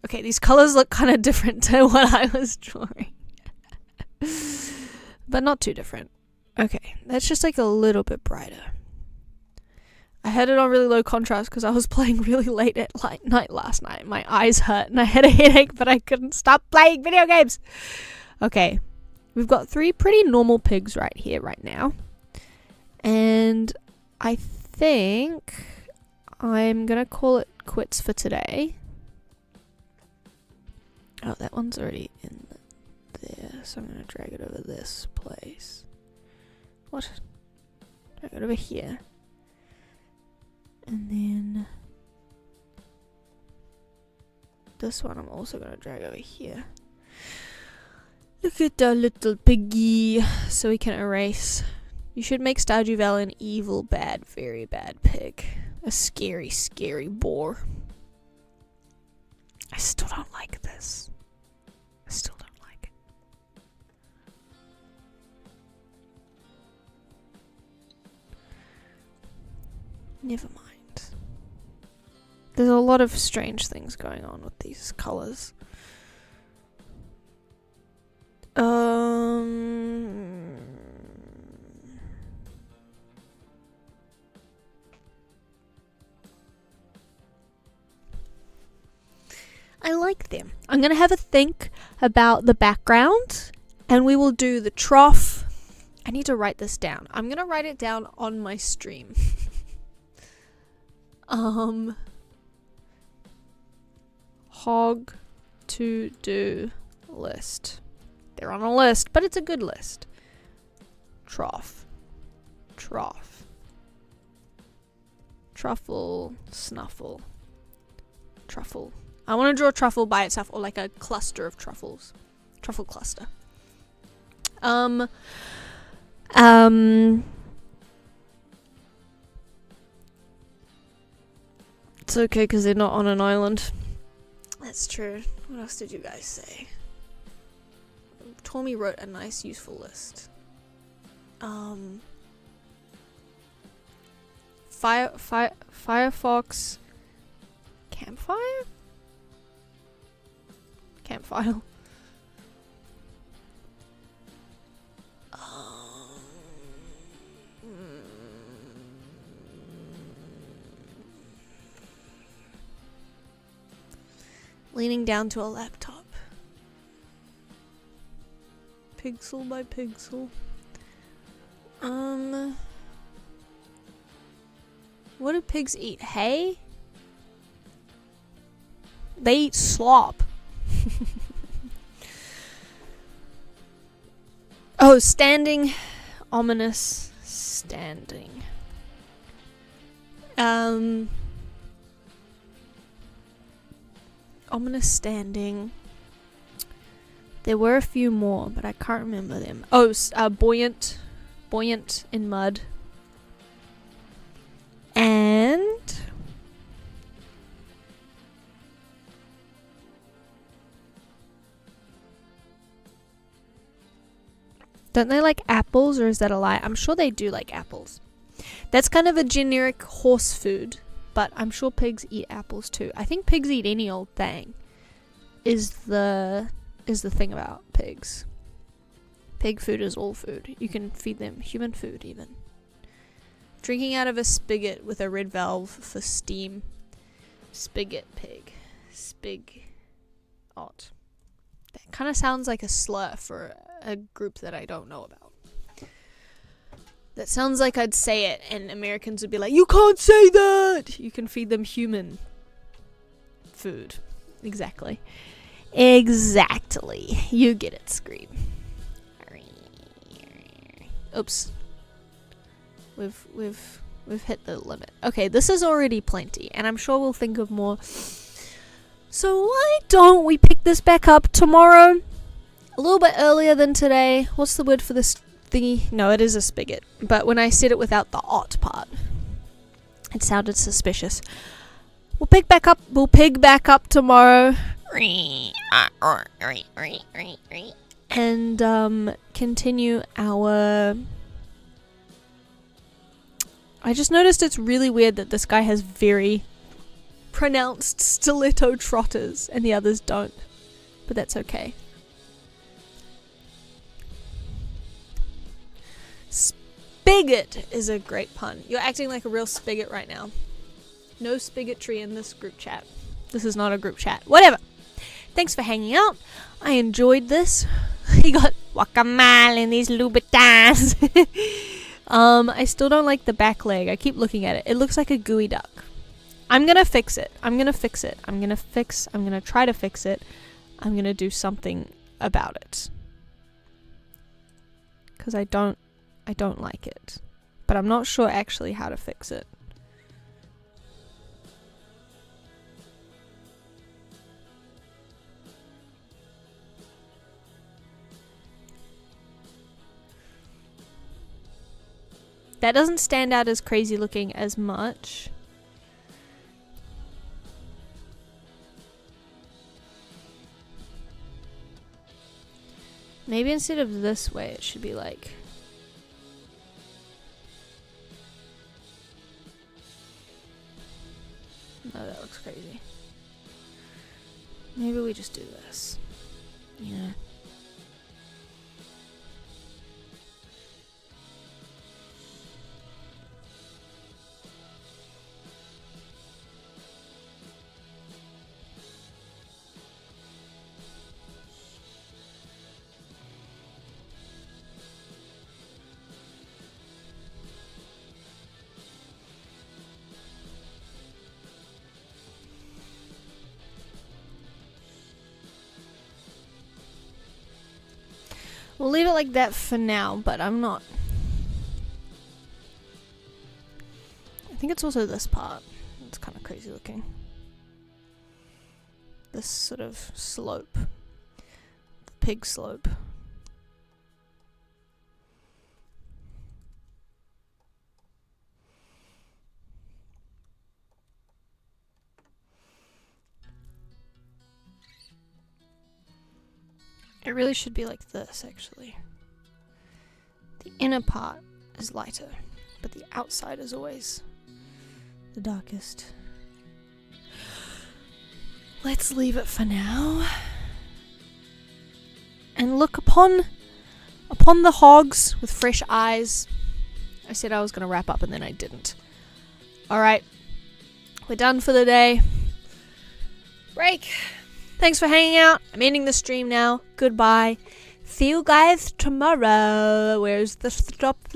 Okay, these colors look kind of different to what I was drawing. But not too different. Okay, that's just like a little bit brighter. I had it on really low contrast because I was playing really late at night last night. My eyes hurt and I had a headache, but I couldn't stop playing video games. Okay, we've got 3 pretty normal pigs right here, right now. And I think I'm gonna call it quits for today. Oh, that one's already in there, so I'm gonna drag it over this place. What? Drag it over here. And then this one I'm also gonna drag over here. Look at our little piggy. So we can erase. You should make Stardew Valley an evil, bad, very bad pig. A scary, scary boar. I still don't like this. I still don't like it. Never mind. There's a lot of strange things going on with these colours. I like them. I'm going to have a think about the background and we will do the trough. I need to write this down. I'm going to write it down on my stream. Hog to do list. They're on a list, but it's a good list. Trough. Trough. Truffle. Snuffle. Truffle. I want to draw a truffle by itself, or like a cluster of truffles. Truffle cluster. It's okay because they're not on an island. That's true. What else did you guys say? Tommy wrote a nice, useful list. Firefox. Campfire? Campfire. Leaning down to a laptop. Pixel by pixel. What do pigs eat? Hay? They eat slop. Oh, standing. Ominous. Standing. Ominous standing. There were a few more, but I can't remember them. Oh, buoyant. Buoyant in mud. And... don't they like apples, or is that a lie? I'm sure they do like apples. That's kind of a generic horse food, but I'm sure pigs eat apples too. I think pigs eat any old thing. Is the thing about pigs. Pig food is all food. You can feed them human food even. Drinking out of a spigot with a red valve for steam. Spigot pig. Spig-ot. That kind of sounds like a slur for a group that I don't know about. That sounds like I'd say it and Americans would be like, you can't say that! You can feed them human food. Exactly. Exactly. You get it, Scream. Oops. We've hit the limit. Okay, this is already plenty, and I'm sure we'll think of more. So why don't we pick this back up tomorrow? A little bit earlier than today. What's the word for this thingy? No, it is a spigot. But when I said it without the ot part, it sounded suspicious. We'll pig back up tomorrow. And continue our... I just noticed it's really weird that this guy has very pronounced stiletto trotters and the others don't. But that's okay. Spigot is a great pun. You're acting like a real spigot right now. No spigotry in this group chat. This is not a group chat. Whatever. Thanks for hanging out. I enjoyed this. He got guacamole in these Louboutins. I still don't like the back leg. I keep looking at it. It looks like a gooey duck. I'm gonna fix it. I'm gonna try to fix it. I'm gonna do something about it. Because I don't like it. But I'm not sure actually how to fix it. That doesn't stand out as crazy looking as much. Maybe instead of this way, it should be like... No, that looks crazy. Maybe we just do this. Yeah. We'll leave it like that for now, but I'm not. I think it's also this part. It's kind of crazy looking. This sort of slope. The pig slope. It really should be like this, actually. The inner part is lighter, but the outside is always the darkest. Let's leave it for now. And look upon the hogs with fresh eyes. I said I was going to wrap up and then I didn't. Alright, we're done for the day. Break. Thanks for hanging out. I'm ending the stream now. Goodbye. See you guys tomorrow. Where's the stop?